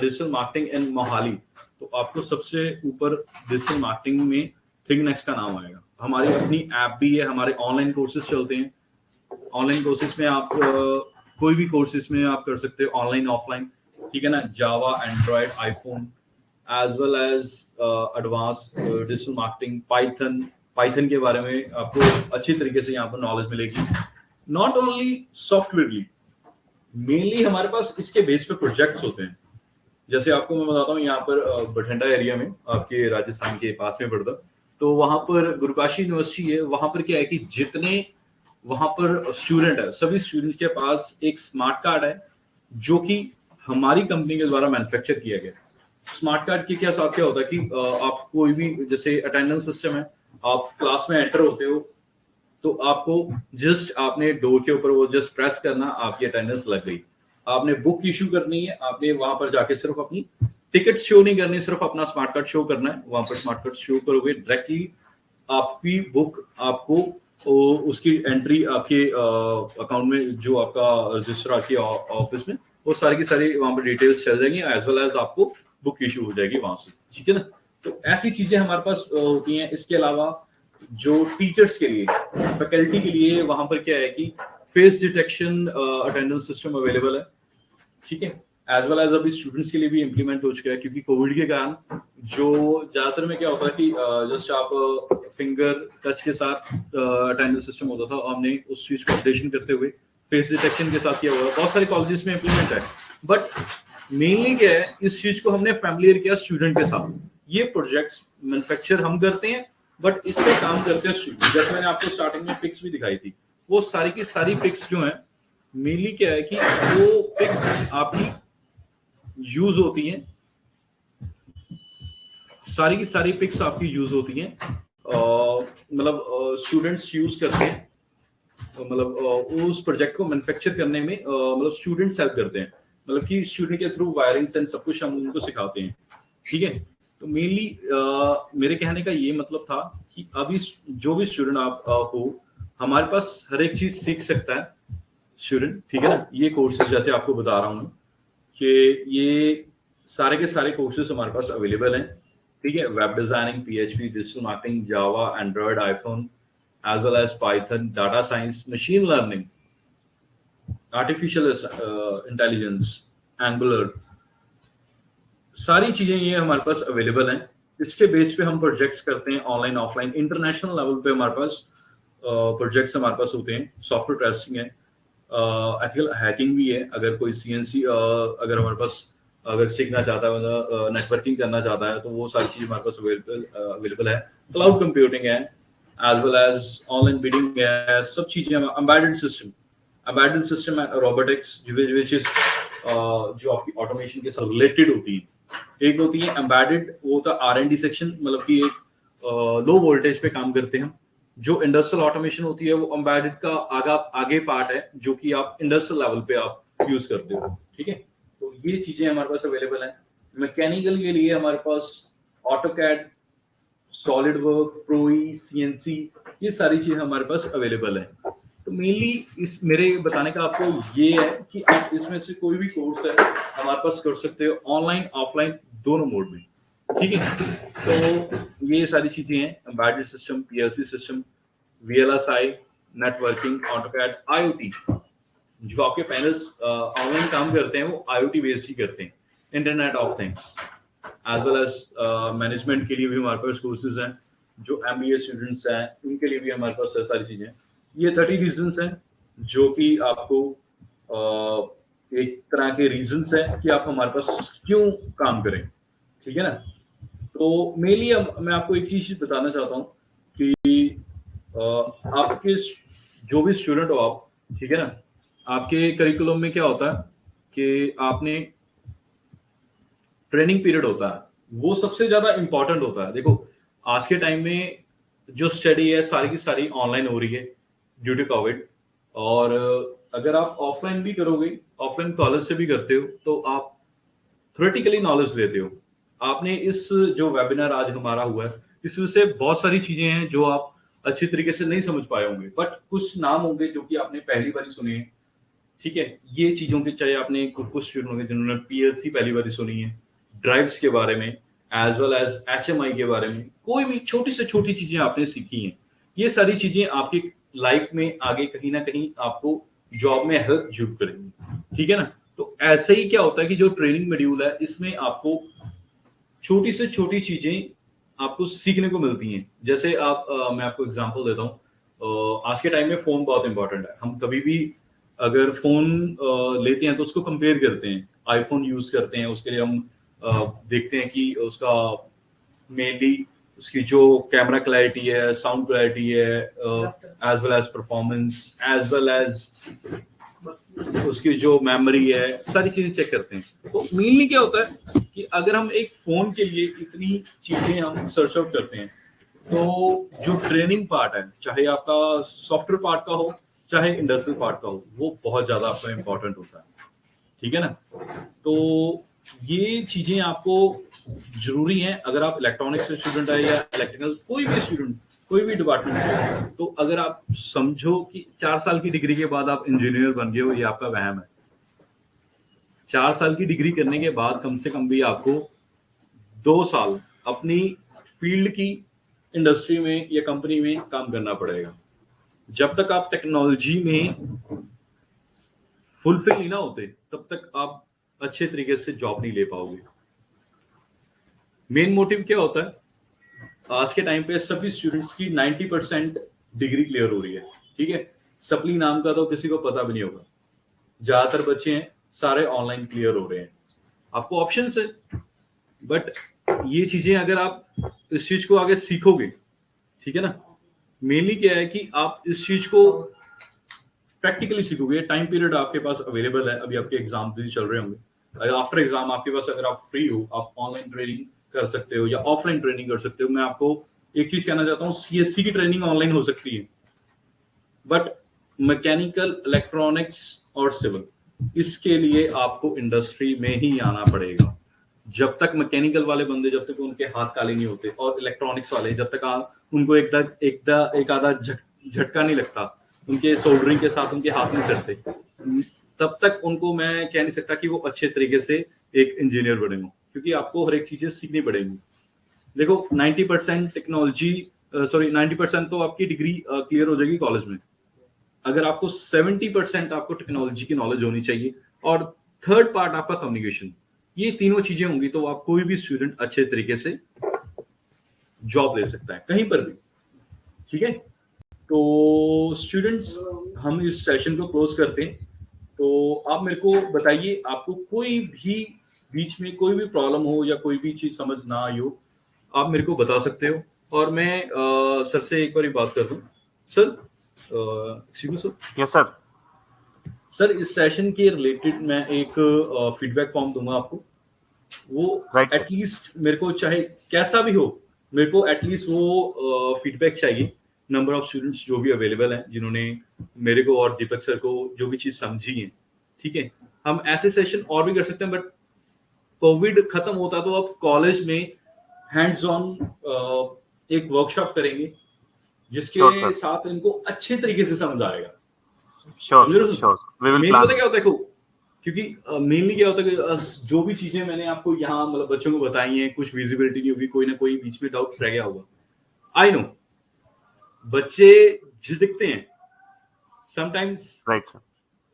digital marketing in Mohali, तो आपको सबसे ऊपर डिजिटल मार्केटिंग में थिंक नेक्स्ट का नाम आएगा। हमारी अपनी ऐप भी है, हमारे ऑनलाइन कोर्सेज चलते हैं। ऑनलाइन कोर्सेज में आप कोई भी कोर्सेज में आप कर सकते हो, ऑनलाइन ऑफलाइन। ठीक है ना, Java, Android, iPhone, as well as advance digital marketing, Python के बारे में आपको अच्छी तरीके से यहाँ पर नॉलेज मिलेगी। नॉट ओनली सॉफ्टवेयरली, मेनली हमारे पास इसके बेस पे प्रोजेक्ट्स होते हैं। जैसे आपको मैं बताता हूँ, यहाँ पर बठिंडा एरिया में आपके राजस्थान के पास में पड़ता, तो वहां पर गुरुकाशी यूनिवर्सिटी है। वहां पर क्या है कि जितने वहां पर स्टूडेंट है, सभी स्टूडेंट के पास एक स्मार्ट कार्ड है जो कि हमारी कंपनी के द्वारा मैन्युफैक्चर किया गया। स्मार्ट कार्ड के क्या साथ क्या होता है कि आप कोई भी जैसे अटेंडेंस सिस्टम है, आप क्लास में एंटर होते हो तो आपको जस्ट आपने डोर के ऊपर वो जस्ट प्रेस करना, आपकी अटेंडेंस लग गई। आपने बुक इशू करनी है, आपने वहां पर जाके सिर्फ अपनी टिकट शो नहीं करनी, सिर्फ अपना स्मार्ट कार्ड शो करना है। वहां पर स्मार्ट कार्ड शो करोगे, डायरेक्टली आपकी बुक आपको उसकी एंट्री आपके अकाउंट में, जो आपका रजिस्टर आपके ऑफिस में, वो सारी की सारी वहां पर डिटेल्स चल जाएंगी, एज वेल एज आपको बुक इशू हो जाएगी वहां से। ठीक है ना, तो ऐसी चीजें हमारे पास होती हैं। इसके अलावा जो टीचर्स के लिए, फैकल्टी के लिए, वहां पर क्या है कि face detection attendance system available है। ठीक है, एज वेल एज अभी स्टूडेंट्स के लिए भी इम्प्लीमेंट हो चुका है, क्योंकि कोविड के कारण जो ज्यादातर में क्या होता है कि जस्ट आप फिंगर टच के साथ अटेंडेंस सिस्टम होता था, हमने उस चीज को अपडेशन करते हुए फेस डिटेक्शन के साथ किया हुआ है। बहुत सारे कॉलेजेस में इम्प्लीमेंट है, बट मेनली क्या है, इस चीज को हमने फैमिलियर किया स्टूडेंट के साथ। ये प्रोजेक्ट्स मैन्युफैक्चर हम करते हैं, बट इस पे काम करते हैं स्टूडेंट। जैसे मैंने आपको स्टार्टिंग में पिक्स भी दिखाई थी, वो सारी की सारी पिक्स जो है, मेनली क्या है कि वो पिक्स आपकी यूज होती हैं, सारी की सारी पिक्स आपकी यूज होती हैं, मतलब स्टूडेंट्स यूज करते हैं, मतलब उस प्रोजेक्ट को मैन्युफैक्चर करने में मतलब स्टूडेंट्स हेल्प करते हैं, मतलब कि स्टूडेंट के थ्रू वायरिंग्स एंड सब कुछ हम उनको सिखाते हैं। ठीक है, तो मेनली मेरे कहने का ये मतलब था कि अभी जो भी स्टूडेंट आप हो, हमारे पास हर एक चीज सीख सकता है स्टूडेंट। ठीक है ना, ये कोर्सेज जैसे आपको बता रहा हूँ कि ये सारे के सारे कोर्सेज हमारे पास अवेलेबल हैं। ठीक है, web designing, PHP, digital marketing, Java, Android, iPhone, as well as Python, data science, machine learning, artificial intelligence, Angular, सारी चीजें ये हमारे पास अवेलेबल हैं। इसके बेस पे हम प्रोजेक्ट्स करते हैं, ऑनलाइन ऑफलाइन इंटरनेशनल लेवल पे हमारे पास प्रोजेक्ट्स हमारे पास होते हैं। सॉफ्टवेयर टेस्टिंग है, एथिकल हैकिंग भी है। अगर कोई सीएनसी अगर हमारे पास अगर सीखना चाहता है, मतलब नेटवर्किंग करना चाहता है, तो वो सारी चीज हमारे पास अवेलेबल है। क्लाउड कंप्यूटिंग है, as well as online bidding है, सब चीजें। एम्बेडेड सिस्टम है, रोबोटिक्स विच इज जो आपकी ऑटोमेशन के साथ रिलेटेड होती है। एक होती है एम्बेडेड, वो होता है R&D सेक्शन, मतलब कि एक लो वोल्टेज पे काम करते हैं हम। जो इंडस्ट्रियल ऑटोमेशन होती है वो एम्बेडेड का आगे पार्ट है, जो कि आप इंडस्ट्रियल लेवल पे आप यूज करते हो। ठीक है, तो ये चीजें हमारे पास अवेलेबल हैं। मैकेनिकल के लिए हमारे पास ऑटोकैड, सॉलिड वर्क, प्रोई, सीएनसी, ये सारी चीजें हमारे पास अवेलेबल है। तो मेनली इस मेरे बताने का आपको ये है कि आप इसमें से कोई भी कोर्स है हमारे पास कर सकते हो, ऑनलाइन ऑफलाइन दोनों मोड में। ठीक है, तो ये सारी चीजें हैं, embedded system, PLC system, VLSI, networking, AutoCAD, IoT. जो आपके पैनल्स ऑनलाइन काम करते हैं वो आईओटी बेस्ड ही करते हैं, internet of things. As well as management के लिए भी हमारे पास कोर्सेज हैं। जो एमबीए स्टूडेंट्स हैं उनके लिए भी हमारे पास सारी चीजें हैं। ये 30 रीजंस हैं जो कि आपको एक तरह के रीजंस हैं कि आप हमारे पास क्यों काम करें। ठीक है ना, तो मेनली मैं आपको एक चीज बताना चाहता हूँ कि आपके जो भी स्टूडेंट हो आप, ठीक है ना, आपके करिकुलम में क्या होता है कि आपने ट्रेनिंग पीरियड होता है, वो सबसे ज्यादा इंपॉर्टेंट होता है। देखो आज के टाइम में जो स्टडी है सारी की सारी ऑनलाइन हो रही है ड्यू टू कोविड। और अगर आप ऑफलाइन भी करोगे, ऑफलाइन कॉलेज से भी करते हो, तो आप थ्योरेटिकली नॉलेज लेते हो। आपने इस जो वेबिनार आज हमारा हुआ है, इसमें से बहुत सारी चीजें हैं जो आप अच्छी तरीके से नहीं समझ पाए होंगे, बट कुछ नाम होंगे जो कि आपने पहली बार सुने हैं। ठीक है, ये चीजों के चाहे आपने कुछ स्टूडेंट होंगे जिन्होंने पीएलसी पहली बार सुनी है, ड्राइव्स के बारे में, एज वेल एज एचएमआई के बारे में, कोई भी छोटी से छोटी चीजें आपने सीखी हैं। ये सारी चीजें आपकी लाइफ में आगे कहीं ना कहीं आपको जॉब में हेल्प जरूर करेंगी। ठीक है ना, तो ऐसे ही क्या होता है कि जो ट्रेनिंग मॉड्यूल है इसमें आपको छोटी से छोटी चीजें आपको सीखने को मिलती हैं। जैसे आप मैं आपको एग्जांपल देता हूँ। आज के टाइम में फोन बहुत इंपॉर्टेंट है। हम कभी भी अगर फोन लेते हैं तो उसको कंपेयर करते हैं, आईफोन यूज करते हैं, उसके लिए हम देखते हैं कि उसका मेनली उसकी जो कैमरा क्लैरिटी है, साउंड क्लैरिटी है, as well as performance, as well as उसकी जो मेमोरी है, सारी चीजें चेक करते हैं। तो मेनली क्या होता है कि अगर हम एक फोन के लिए इतनी चीजें हम सर्च आउट करते हैं, तो जो ट्रेनिंग पार्ट है, चाहे आपका सॉफ्टवेयर पार्ट का हो चाहे इंडस्ट्रियल पार्ट का हो, वो बहुत ज्यादा आपका इंपॉर्टेंट होता है। ठीक है ना, तो ये चीजें आपको जरूरी हैं। अगर आप इलेक्ट्रॉनिक्स से स्टूडेंट है या इलेक्ट्रिकल कोई भी स्टूडेंट, कोई भी डिपार्टमेंट है, तो अगर आप समझो कि 4 साल की डिग्री के बाद आप इंजीनियर बन गए हो, ये आपका वहम है। 4 साल की डिग्री करने के बाद कम से कम भी आपको 2 साल अपनी फील्ड की इंडस्ट्री में या कंपनी में काम करना पड़ेगा। जब तक आप टेक्नोलॉजी में फुलफिल नहीं ना होते, तब तक आप अच्छे तरीके से जॉब नहीं ले पाओगे। मेन मोटिव क्या होता है, आज के टाइम पे सभी स्टूडेंट्स की 90% डिग्री क्लियर हो रही है। ठीक है, सप्ली नाम का तो किसी को पता भी नहीं होगा। ज्यादातर बच्चे हैं सारे ऑनलाइन क्लियर हो रहे हैं। आपको ऑप्शंस है, बट ये चीजें अगर आप इस चीज को आगे सीखोगे, ठीक है ना, मेनली क्या है कि आप इस चीज को प्रैक्टिकली सीखोगे। टाइम पीरियड आपके पास अवेलेबल है, अभी आपके एग्जाम भी चल रहे होंगे। आफ्टर एग्जाम आपके पास अगर आप फ्री हो, आप ऑनलाइन ट्रेनिंग कर सकते हो या ऑफलाइन ट्रेनिंग कर सकते हो। मैं आपको एक चीज कहना चाहता हूँ, सीएससी की ट्रेनिंग ऑनलाइन हो सकती है, बट मैकेनिकल, इलेक्ट्रॉनिक्स और सिविल, इसके लिए आपको इंडस्ट्री में ही आना पड़ेगा। जब तक मैकेनिकल वाले बंदे, जब तक उनके हाथ काले नहीं होते, और इलेक्ट्रॉनिक्स वाले जब तक उनको एक आधा झटका नहीं लगता, उनके सोल्डरिंग के साथ उनके हाथ नहीं सड़ते, तब तक उनको मैं कह नहीं सकता कि वो अच्छे तरीके से एक इंजीनियर बनेंगे, क्योंकि आपको हर एक चीजें सीखनी पड़ेगी। देखो 90% टेक्नोलॉजी 90% तो आपकी डिग्री क्लियर हो जाएगी कॉलेज में। अगर आपको 70% आपको टेक्नोलॉजी की नॉलेज होनी चाहिए, और थर्ड पार्ट आपका कम्युनिकेशन। ये तीनों चीजें होंगी तो आप कोई भी स्टूडेंट अच्छे तरीके से जॉब ले सकता है कहीं पर भी, ठीक है। तो स्टूडेंट्स, हम इस सेशन को क्लोज करते हैं। तो आप मेरे को बताइए, आपको कोई भी बीच में कोई भी प्रॉब्लम हो या कोई भी चीज समझ ना आई हो, आप मेरे को बता सकते हो। और मैं सर से एक बार बात कर दूं। Sir, excuse me sir. Yes sir. Sir, इस सेशन के रिलेटेड मैं एक फीडबैक फॉर्म दूंगा आपको। वो राइट सर। एटलीस्ट मेरे को चाहे कैसा भी हो, मेरे को एटलीस्ट वो फीडबैक चाहिए। नंबर ऑफ स्टूडेंट्स जो भी अवेलेबल हैं, जिन्होंने मेरे को और दीपक सर को जो भी चीज समझी है, ठीक है। हम ऐसे सेशन और भी कर सकते हैं, बट कोविड खत्म होता तो अब कॉलेज में हैंड्स ऑन एक वर्कशॉप करेंगे, जिसके Sure, sir. साथ इनको अच्छे तरीके से समझ आएगा। श्योर समझ रहे हो? Sure, we will mainly plan. पता क्या होता है, देखो, क्योंकि मेनली क्या होता है कि जो भी चीजें मैंने आपको यहाँ मतलब बच्चों को बताई हैं, कुछ विजिबिलिटी नहीं होगी, कोई ना कोई बीच में डाउट्स रह गया होगा। आई नो बच्चे झिझकते हैं समटाइम्स। Right sir.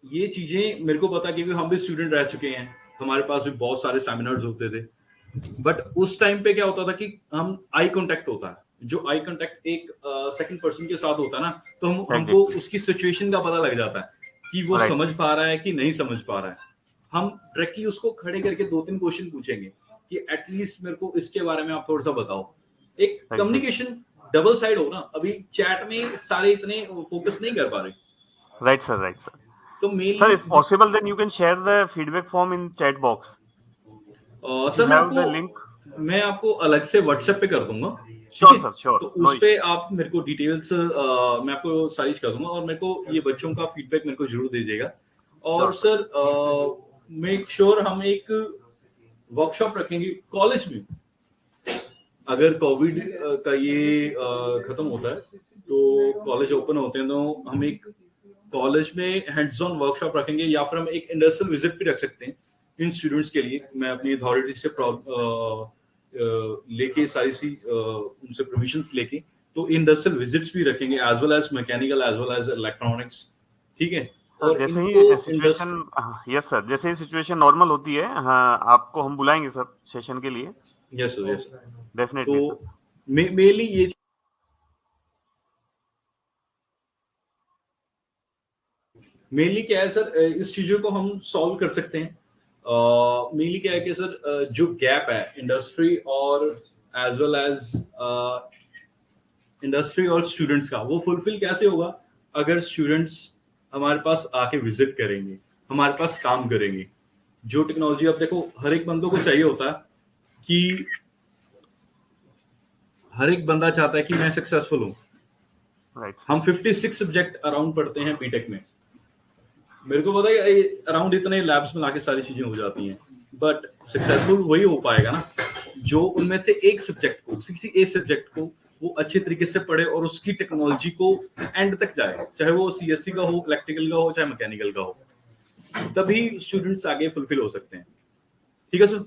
ये चीजें मेरे को पता, क्योंकि हम भी स्टूडेंट रह चुके हैं, हमारे पास भी बहुत सारे सेमिनार्स होते थे। बट उस टाइम पे क्या होता था कि हम आई कांटेक्ट होता है, जो आई कांटेक्ट एक सेकंड पर्सन के साथ होता है ना, तो हमको उसकी सिचुएशन का पता लग जाता है कि वो Right. समझ पा रहा है कि नहीं समझ पा रहा है। हम डायरेक्टली उसको खड़े करके 2-3 क्वेश्चन पूछेंगे कि एटलीस्ट मेरे को इसके बारे में आप थोड़ा सा बताओ। एक कम्युनिकेशन डबल साइड हो ना, अभी चैट में सारे इतने फोकस नहीं कर पा रहे। Right sir, right sir. तो mainly sir, if possible then you can share the feedback form in chat box. Sir link मैं आपको अलग से व्हाट्सएप पे कर दूंगा। Sure sir, sure. तो उस पे आप मेरे को डिटेल्स मैं आपको सारी कर दूंगा, और मेरे को ये बच्चों का फीडबैक मेरे को जरूर दीजिएगा। और सर मेक श्योर हम एक वर्कशॉप रखेंगे कॉलेज में। अगर कोविड का ये खत्म होता है तो कॉलेज ओपन होते हैं, तो हम एक कॉलेज में हैंड्स ऑन वर्कशॉप रखेंगे, या फिर हम एक इंडस्ट्रियल विजिट भी रख सकते हैं इन स्टूडेंट्स के लिए। मैं अपनी अथॉरिटी से लेके सारी सी उनसे परमिशंस लेके तो इंडस्ट्रियल विजिट्स भी रखेंगे, as well as mechanical as well as electronics, ठीक है। और जैसे ही सिचुएशन, यस सर, जैसे ही सिचुएशन नॉर्मल होती है, हाँ, आपको हम बुलाएंगे सर सेशन के लिए। Yes sir, yes definitely. तो मेनली ये मेनली क्या है सर, इस चीजों को हम सॉल्व कर सकते हैं। मेनली क्या है कि सर जो गैप है इंडस्ट्री और एज वेल एज इंडस्ट्री और स्टूडेंट्स का, वो फुलफिल कैसे होगा अगर स्टूडेंट्स हमारे पास आके विजिट करेंगे, हमारे पास काम करेंगे। जो टेक्नोलॉजी, अब देखो, हर एक बंदों को चाहिए होता है कि हर एक बंदा चाहता है कि मैं सक्सेसफुल हूं। राइट। हम 56 सब्जेक्ट अराउंड पढ़ते हैं बीटेक में। मेरे को पता है अराउंड इतने लैब्स में लाके सारी चीजें हो जाती हैं, बट सक्सेसफुल वही हो पाएगा ना जो उनमें से एक सब्जेक्ट को, किसी एक सब्जेक्ट को वो अच्छे तरीके से पढ़े और उसकी टेक्नोलॉजी को एंड तक जाए, चाहे वो सीएससी का हो, इलेक्ट्रिकल का हो, चाहे मैकेनिकल का हो। तभी स्टूडेंट्स आगे फुलफिल हो सकते हैं। ठीक है sir?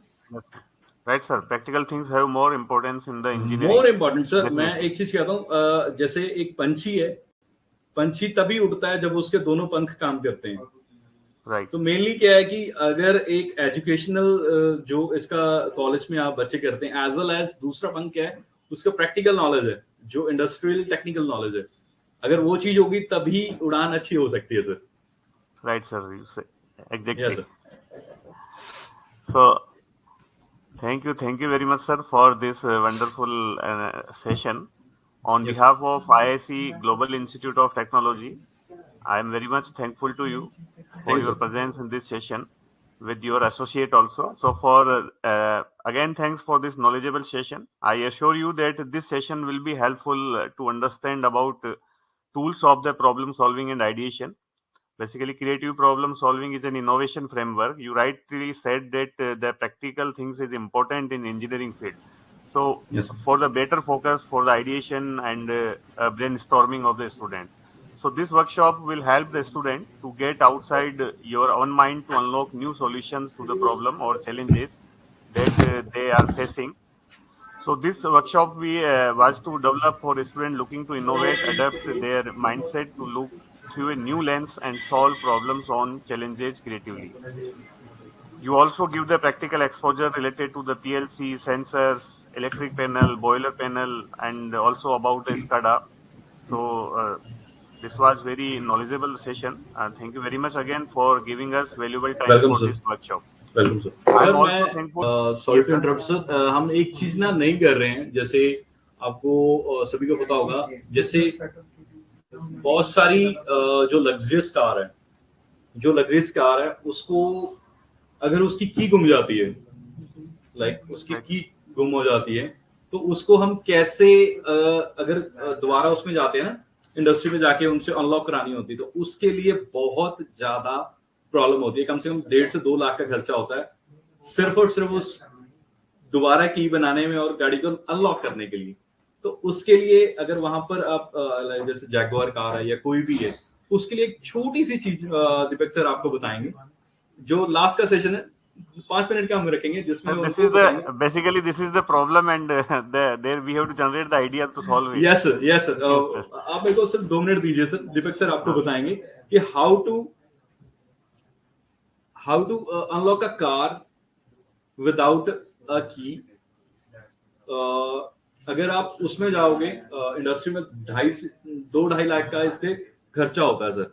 Right sir, practical things have more importance in the engineering. More important sir, मैं एक चीज कहता हूँ, जैसे एक पंछी है, पंछी तभी उड़ता है जब उसके दोनों पंख काम करते हैं। राइट। तो मेनली क्या है कि अगर एक एजुकेशनल जो इसका कॉलेज में आप बच्चे करते हैं, एज वेल एज दूसरा पंख क्या है, उसका प्रैक्टिकल नॉलेज है, जो इंडस्ट्रियल टेक्निकल नॉलेज है। अगर वो चीज होगी तभी उड़ान अच्छी हो सकती है सर। राइट सर, यू से exactly. Yes sir. So thank you very much sir for this wonderful session. On Yes, behalf of IIC Global Institute of Technology, I am very much thankful to you for you, your sir. presence in this session with your associate also. So for again, thanks for this knowledgeable session. I assure you that this session will be helpful to understand about tools of the problem solving and ideation. Basically, creative problem solving is an innovation framework. You rightly said that the practical things is important in engineering field. So Yes. for the better focus for the ideation and brainstorming of the students. So this workshop will help the student to get outside your own mind to unlock new solutions to the problem or challenges that they are facing. So this workshop was to develop for a student looking to innovate, adapt their mindset to look through a new lens and solve problems on challenges creatively. You also give the practical exposure related to the PLC, sensors, electric panel, boiler panel, and also about the SCADA. So this was very knowledgeable session. Thank you very much again for giving us valuable time Welcome, for sir. this workshop. Welcome sir. I am sir also मैं thankful. Sorry Yes, to sir. Interrupt sir, हम एक चीज ना नहीं कर रहे हैं, जैसे आपको सभी को पता होगा, जैसे बहुत सारी जो लग्जरियस कार है उसको अगर उसकी की गुम जाती है, लाइक उसकी की गुम हो जाती है, तो उसको हम कैसे अगर दोबारा उसमें जाते हैं ना, इंडस्ट्री में जाके उनसे अनलॉक करानी होती है, तो उसके लिए बहुत ज्यादा प्रॉब्लम होती है। कम से कम 1.5 से 2 लाख का खर्चा होता है सिर्फ और सिर्फ उस दोबारा की बनाने में और गाड़ी को अनलॉक करने के लिए। तो उसके लिए अगर वहां पर आप जैसे जैगुआर कार है या कोई भी है, उसके लिए एक छोटी सी चीज दीपक सर आपको बताएंगे, जो लास्ट का सेशन है 5 मिनट का हम रखेंगे, जिसमें This is the basically this is the problem, and there we have to generate the idea to solve it. Yes sir, yes sir. Yes, sir. आप मेरे को सिर्फ 2 मिनट दीजिए सर, दीपक सर आपको बताएंगे कि how to unlock a car without a key. अगर आप उसमें जाओगे इंडस्ट्री में 2-2.5 लाख का इस पे खर्चा होता है सर।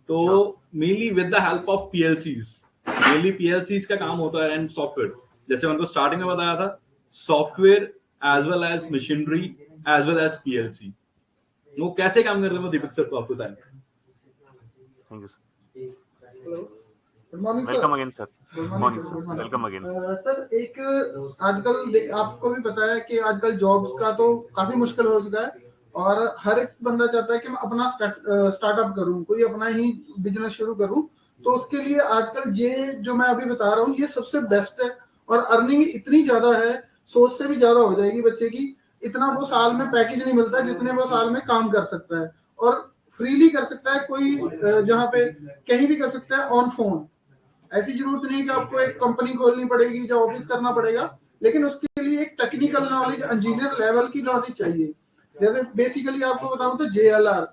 तो mainly with the help of पीएलसीज का काम होता है एंड सॉफ्टवेयर, जैसे उनको स्टार्टिंग में बताया था, software as well as machinery as well as PLC, वो कैसे काम करते हैं वो दीपक सर को आपको बताएंगे। Thank you, sir. Good morning Welcome sir. again, sir. Good Good morning, sir. Welcome again. Sir एक आजकल आपको भी पता है कि आजकल जॉब्स का तो काफी मुश्किल हो चुका है, और हर एक बंदा चाहता है कि मैं अपना स्टार्टअप करूं, कोई अपना ही बिजनेस शुरू करूं। तो उसके लिए आजकल ये जो मैं अभी बता रहा हूँ ये सबसे बेस्ट है, और अर्निंग इतनी ज्यादा है, सोच से भी ज्यादा हो जाएगी बच्चे की। इतना वो साल में पैकेज नहीं मिलता जितने वो साल में काम कर सकता है, और फ्रीली कर सकता है, कोई जहाँ पे कहीं भी कर सकता है ऑन फोन। ऐसी जरूरत नहीं कि आपको एक कंपनी खोलनी पड़ेगी या ऑफिस करना पड़ेगा, लेकिन उसके लिए एक टेक्निकल नॉलेज, इंजीनियर लेवल की नॉलेज चाहिए। जैसे बेसिकली आपको बताऊं तो JLR,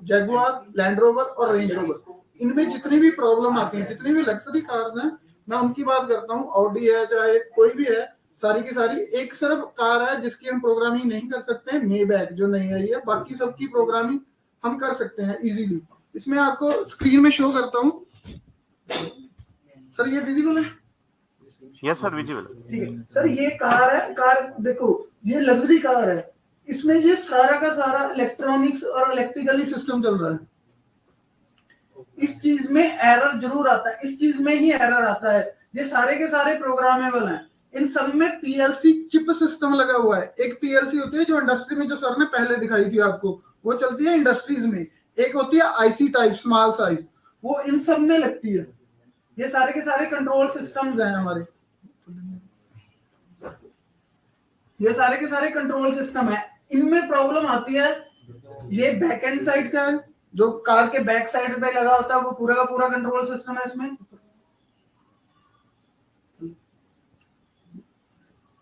जैगुआर, लैंड रोवर और रेंज रोवर, इनमें जितनी भी प्रॉब्लम आती है, जितनी भी लग्जरी कार्स हैं, मैं उनकी बात करता हूँ। ऑडी है चाहे कोई भी है, सारी की सारी एक सिर्फ कार है जिसकी हम प्रोग्रामिंग नहीं कर सकते हैं, मेबैक जो नहीं आई है, बाकी सबकी प्रोग्रामिंग हम कर सकते हैं इजीली। इसमें आपको स्क्रीन में शो करता हूँ सर, ये विजिबल है? Yes, sir. Visible. ठीक है सर, ये कार है, कार देखो ये लग्जरी कार है, इसमें ये सारा का सारा इलेक्ट्रॉनिक्स और इलेक्ट्रिकली सिस्टम चल रहा है। इस चीज में एरर जरूर आता है, इस चीज में ही एरर आता है। ये सारे के सारे प्रोग्रामेबल हैं, इन सब में पीएलसी चिप सिस्टम लगा हुआ है। एक पीएलसी होती है जो इंडस्ट्री में, जो सर ने पहले दिखाई थी आपको, वो चलती है इंडस्ट्रीज में। एक होती है आईसी टाइप, स्मॉल साइज, वो इन सब में लगती है। ये सारे के सारे कंट्रोल सिस्टम्स हैं हमारे, ये सारे के सारे कंट्रोल सिस्टम है। इनमें प्रॉब्लम आती है, ये बैक एंड साइड का है, जो कार के बैक साइड पे लगा होता है, वो पूरा का पूरा कंट्रोल सिस्टम है इसमें।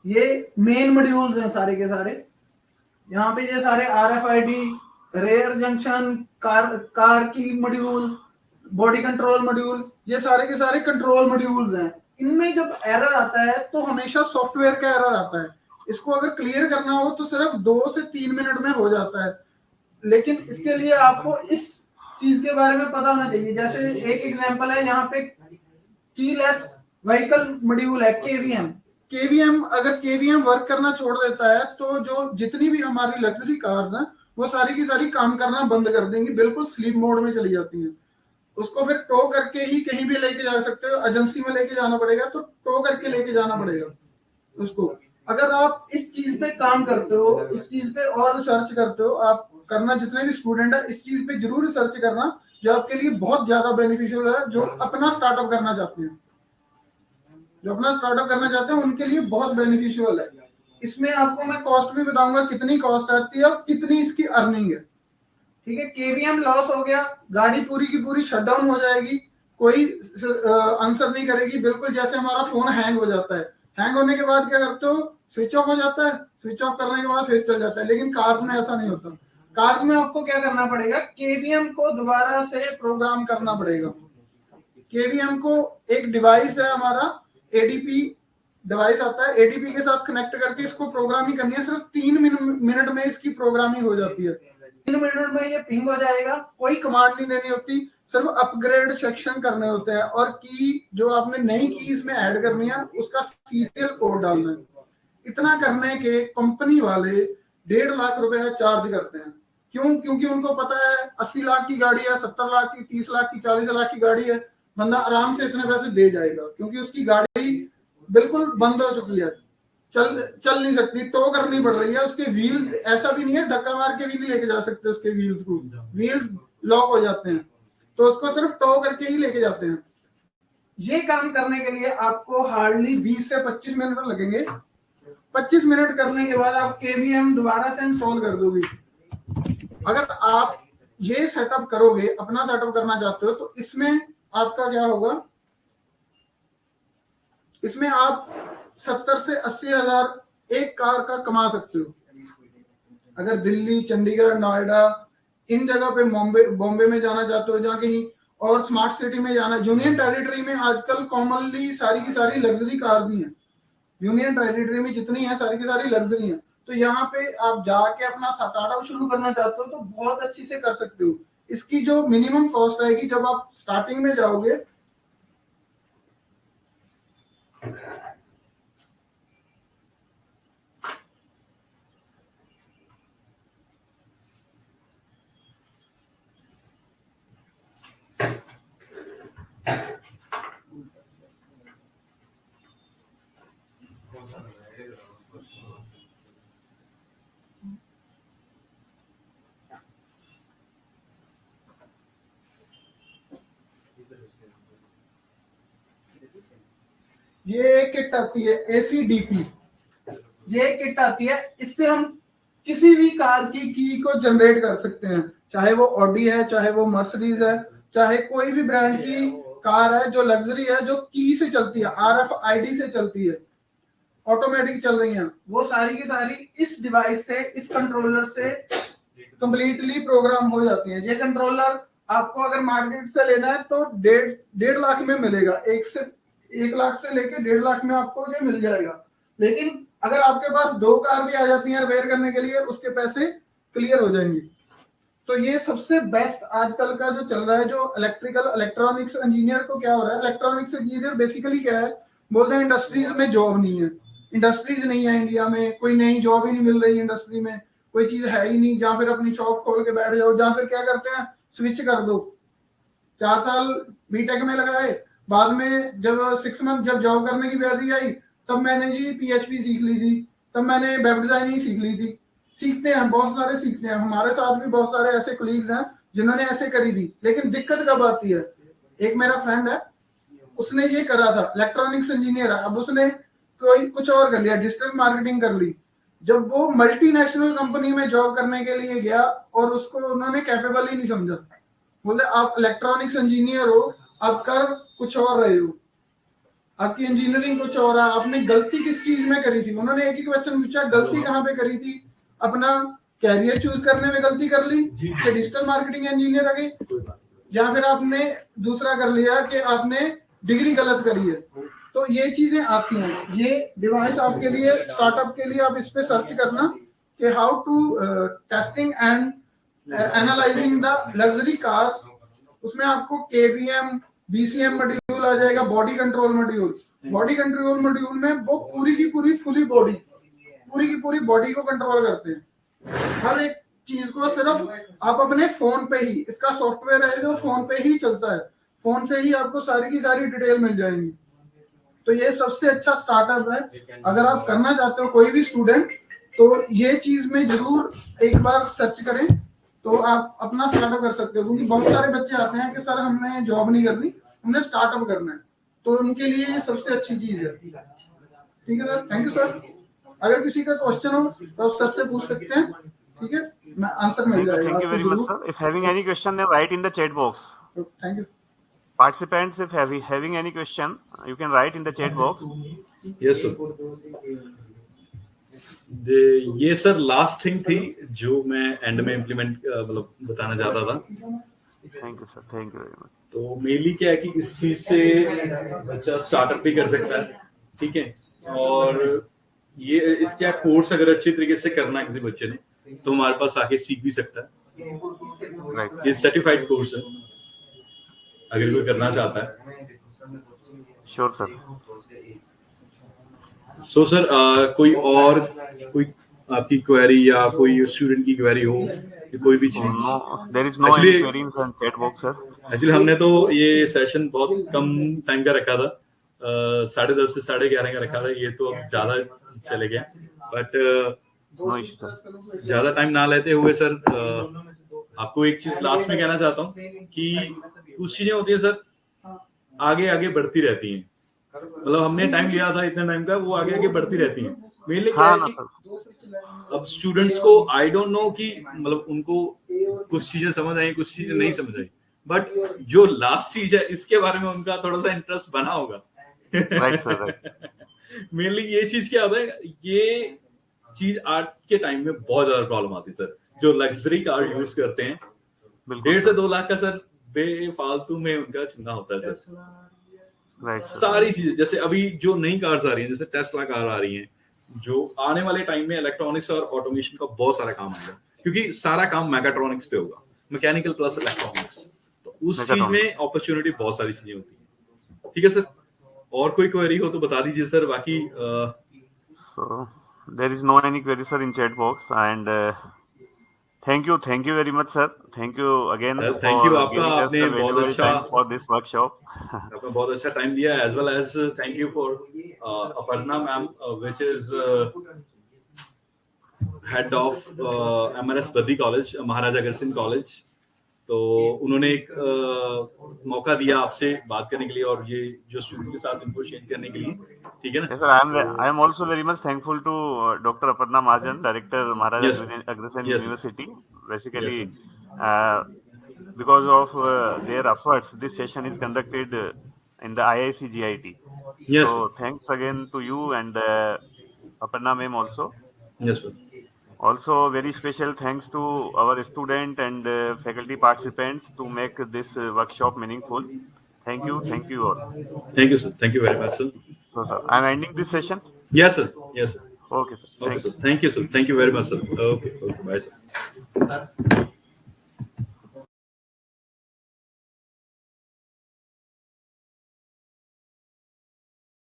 ये मेन मॉड्यूल्स हैं सारे के सारे। यहाँ पे ये सारे RFID, रेयर जंक्शन, कार की मॉड्यूल, बॉडी कंट्रोल मॉड्यूल, ये सारे के सारे कंट्रोल मॉड्यूल्स हैं। इनमें जब एरर आता है तो हमेशा सॉफ्टवेयर का एरर आता है। इसको अगर क्लियर करना हो तो सिर्फ 2 से 3 मिनट में हो जाता है, लेकिन इसके लिए आपको इस चीज के बारे में पता होना चाहिए। जैसे एक एग्जांपल है, यहाँ पे कीलेस व्हीकल मॉड्यूल है, केवीएम। अगर केवीएम वर्क करना छोड़ देता है तो जो जितनी भी हमारी लग्जरी कार्स हैं वो सारी की सारी काम करना बंद कर देंगी, बिल्कुल स्लीप मोड में चली जाती हैं। उसको फिर टो करके ही कहीं भी लेके जा सकते हो, एजेंसी में लेके जाना पड़ेगा तो टो करके लेके जाना पड़ेगा उसको। अगर आप इस चीज पे काम करते हो, इस चीज पे और रिसर्च करते हो, आप करना, जितने भी स्टूडेंट है इस चीज पे जरूर रिसर्च करना, जो आपके लिए बहुत ज्यादा बेनिफिशियल है। जो अपना स्टार्टअप करना चाहते हैं, उनके लिए बहुत बेनिफिशियल है। इसमें आपको मैं कॉस्ट भी बताऊंगा, कितनी कॉस्ट आती है और कितनी इसकी अर्निंग है। ठीक है, केवीएम लॉस हो गया, गाड़ी पूरी की पूरी शटडाउन हो जाएगी, कोई आंसर नहीं करेगी, बिल्कुल जैसे हमारा फोन हैंग हो जाता है। हैंग होने के बाद क्या करते हो, स्विच ऑफ हो जाता है, स्विच ऑफ करने के बाद फिर चल जाता है। लेकिन कार्स में ऐसा नहीं होता। कार्स में आपको क्या करना पड़ेगा, केवीएम को दोबारा से प्रोग्राम करना पड़ेगा। केवीएम को एक डिवाइस है हमारा, एडीपी डिवाइस आता है, एडीपी के साथ कनेक्ट करके इसको प्रोग्रामिंग करनी है। सिर्फ 3 मिनट में इसकी प्रोग्रामिंग हो जाती है। 3 मिनट में ये पिंग हो जाएगा, कोई कमांड नहीं देनी होती, सिर्फ अपग्रेड सेक्शन करने होते हैं और की जो आपने नई की इसमें ऐड करनी है उसका सीरियल कोड डालना है। इतना करने के कंपनी वाले 1.5 लाख रुपए चार्ज करते हैं। क्यों? क्योंकि उनको पता है 80 लाख की गाड़ी है, 70 लाख की, 30 लाख की, 40 लाख की गाड़ी है, बंदा आराम से इतने पैसे दे जाएगा क्योंकि उसकी गाड़ी बिल्कुल बंद हो चुकी है, चल नहीं सकती, टो करनी पड़ रही है। उसके व्हील ऐसा भी नहीं है धक्का मार के भी लेके जा सकते उसके व्हील्स को, व्हील्स लॉक हो जाते हैं, तो उसको सिर्फ टो करके ही लेके जाते हैं। ये काम करने के लिए आपको हार्डली 20 से 25 मिनट लगेंगे। 25 मिनट करने के बाद आप केवीएम दोबारा से इंस्टॉल कर दोगे। अगर आप ये सेटअप करोगे, अपना सेटअप करना चाहते हो, तो इसमें आपका क्या होगा, इसमें आप 70 से 80 हजार एक कार का कमा सकते हो। अगर दिल्ली, चंडीगढ़, नोएडा इन जगह पे, बॉम्बे में जाना चाहते हो, जहाँ कहीं और स्मार्ट सिटी में जाना, यूनियन टेरिटरी में आजकल कॉमनली सारी की सारी लग्जरी कार्स ही हैं। यूनियन टेरिटरी में जितनी है सारी की सारी लग्जरी हैं। तो यहाँ पे आप जाके अपना स्टार्टअप शुरू करना चाहते हो तो बहुत अच्छी से कर सकते हो। इसकी जो मिनिमम कॉस्ट आएगी जब आप स्टार्टिंग में जाओगे, ये किट आती है ACDP, ये किट आती है, इससे हम किसी भी कार की को जनरेट कर सकते हैं, चाहे वो ऑडी है, चाहे वो मर्सिडीज है, चाहे कोई भी ब्रांड की कार है जो लग्जरी है, जो की से चलती है, RFID से चलती है, ऑटोमेटिक चल रही है, वो सारी की सारी इस डिवाइस से, इस कंट्रोलर से कंप्लीटली प्रोग्राम हो जाती है। ये कंट्रोलर आपको अगर मार्केट से लेना है तो 1.5 लाख में मिलेगा, 1 लाख से लेके 1.5 लाख में आपको ये मिल जाएगा। लेकिन अगर आपके पास 2 कार भी आ जाती हैं रिपेयर करने के लिए, उसके पैसे क्लियर हो जाएंगे। तो ये सबसे बेस्ट आजकल का जो चल रहा है, जो इलेक्ट्रॉनिक्स इंजीनियर को क्या हो रहा है, इलेक्ट्रॉनिक्स इंजीनियर बेसिकली क्या है, बोलते हैं इंडस्ट्रीज में जॉब नहीं है, इंडस्ट्रीज नहीं है इंडिया में, कोई नई जॉब ही नहीं मिल रही इंडस्ट्री में, कोई चीज है ही नहीं जहां फिर अपनी शॉप खोल के बैठ जाओ, जहां फिर क्या करते हैं, स्विच कर दो। 4 साल बीटेक में लगाए, बाद में जब 6 मंथ जब जॉब करने की बारी आई, तब मैंने जी PHP सीख ली थी, तब मैंने वेब डिजाइनिंग सीख ली थी। सीखते हैं, बहुत सारे सीखते हैं, हमारे साथ भी बहुत सारे ऐसे कोलीग्स हैं जिन्होंने ऐसे करी थी। लेकिन दिक्कत कब आती है, एक मेरा फ्रेंड है, उसने ये करा था, इलेक्ट्रॉनिक्स इंजीनियर है, अब उसने कोई कुछ और कर लिया, डिजिटल मार्केटिंग कर ली। जब वो मल्टीनेशनल कंपनी में जॉब करने के लिए गया और उसको उन्होंने कैपेबल ही नहीं समझा, बोले आप इलेक्ट्रॉनिक्स इंजीनियर हो, आप कर कुछ और रहे हो, आपकी इंजीनियरिंग कुछ और है, आपने गलती किस चीज में करी थी। उन्होंने एक ही क्वेश्चन पूछा, गलती कहाँ पे करी थी, अपना कैरियर चूज करने में गलती कर ली कि डिजिटल मार्केटिंग इंजीनियर आ गई, या फिर आपने दूसरा कर लिया कि आपने डिग्री गलत करी है। तो ये चीजें आती हैं। ये डिवाइस आपके लिए, स्टार्टअप के लिए आप इस पे सर्च करना कि how to testing and analysing the luxury cars. उसमें आपको KVM BCM मॉड्यूल आ जाएगा, body control module. Body control module में वो पूरी की पूरी पूरी बॉडी को कंट्रोल करते हैं, हर एक चीज को। सिर्फ आप अपने फोन पे ही, इसका सॉफ्टवेयर है जो फोन पे ही चलता है, फोन से ही आपको सारी की सारी डिटेल मिल जाएंगी। तो ये सबसे अच्छा स्टार्टअप है। अगर आप करना चाहते हो, कोई भी स्टूडेंट, तो ये चीज में जरूर एक बार सर्च करें तो आप अपना स्टार्टअप कर सकते हो। क्योंकि बहुत सारे बच्चे आते हैं कि सर हमने जॉब नहीं करनी, हमने स्टार्टअप करना है, तो उनके लिए ये सबसे अच्छी चीज है। ठीक है सर, थैंक यू सर। अगर किसी का क्वेश्चन हो तो आप सर से पूछ सकते हैं, ठीक है, मैं आंसर मिल जाएगा। Thank you very much, sir. If having any question, then write in the chat box. Thank you. Participants, if having any question, you can write in the chat box. Yes sir. ये sir last thing थी जो मैं and में implement मतलब बताना चाहता था thank you sir, thank you very much. तो मेनली क्या है कि इस चीज से बच्चा स्टार्टअप भी कर सकता है, ठीक है। और ये इसका कोर्स अगर अच्छे तरीके से करना है किसी बच्चे ने तो हमारे पास आके सीख भी सकता है। राइट ये सर्टिफाइड कोर्स है अगर कोई करना चाहता है। Sure sir. सो सर कोई आपकी क्वेरी या कोई स्टूडेंट की क्वेरी हो या कोई भी चीज। No, there is no Actually- any queries in chat box sir. Actually हमने तो ये सेशन बहुत कम टाइम का रखा था, 10:30 से 11:30 का रखा था, ये तो अब ज्यादा चले गए। But no issue sir. ज्यादा टाइम ना लेते हुए सर आपको एक चीज लास्ट में कहना चाहता हूँ कि कुछ चीजें होती है सर आगे आगे बढ़ती रहती हैं। मतलब हमने टाइम लिया था इतने टाइम का, वो आगे आगे बढ़ती रहती हैं। मेनली क्या हाँ है ना कि सर। अब स्टूडेंट्स को आई डोंट नो कि मतलब उनको कुछ चीजें समझ आई कुछ चीजें नहीं समझ आई, बट जो लास्ट चीज है इसके बारे में उनका थोड़ा सा इंटरेस्ट बना होगा। Right sir, right. मेनली ये चीज क्या होता है, ये चीज आज के टाइम में बहुत ज्यादा प्रॉब्लम आती है सर। जो लग्जरी कार यूज करते हैं, बिल्कुल 1.5 से 2 लाख का सर बेफालतू में उनका चुना होता है सर। Right sir. सारी चीजें जैसे अभी जो नई कार्स आ रही हैं, जैसे टेस्ला कार आ रही हैं, जो आने वाले टाइम में इलेक्ट्रॉनिक्स और ऑटोमेशन का बहुत सारा काम आएगा, क्योंकि सारा काम मैकाट्रॉनिक्स पे होगा, मैकेनिकल प्लस इलेक्ट्रॉनिक्स। तो उस चीज में अपॉर्चुनिटी बहुत सारी चीजें होती हैं। ठीक है सर, और कोई क्वेरी हो तो बता दीजिए सर। बाकी So there is no any query sir in chat box, and thank you very much sir. Thank you again Sir, thank you for आपका, giving us आपने the बहुत valuable अच्छा time for this workshop. आपने बहुत अच्छा time दिया, as well as thank you for Aparna ma'am which is head of MRS Baddi college, Maharaja Agrasen college. तो उन्होंने एक मौका दिया आपसे बात करने के लिए और ये जो स्टूडेंट के साथ इनको शेयर करने के लिए, ठीक है ना। Yes sir, I am also very much thankful to Dr. Aparna Mahajan, Director Maharaja Yes. Agrasen Yes. University. Basically, Yes, because of their efforts, this session is conducted in the IIC GIT. yes, So thanks again to you and Aparna ma'am also. yes sir. Also, very special thanks to our student and faculty participants to make this workshop meaningful. Thank you all. Thank you sir, thank you very much sir. So, sir, I'm ending this session. Yes sir, yes sir. Okay, sir. Okay Thank you. sir, thank you sir, thank you very much sir. Okay, bye sir.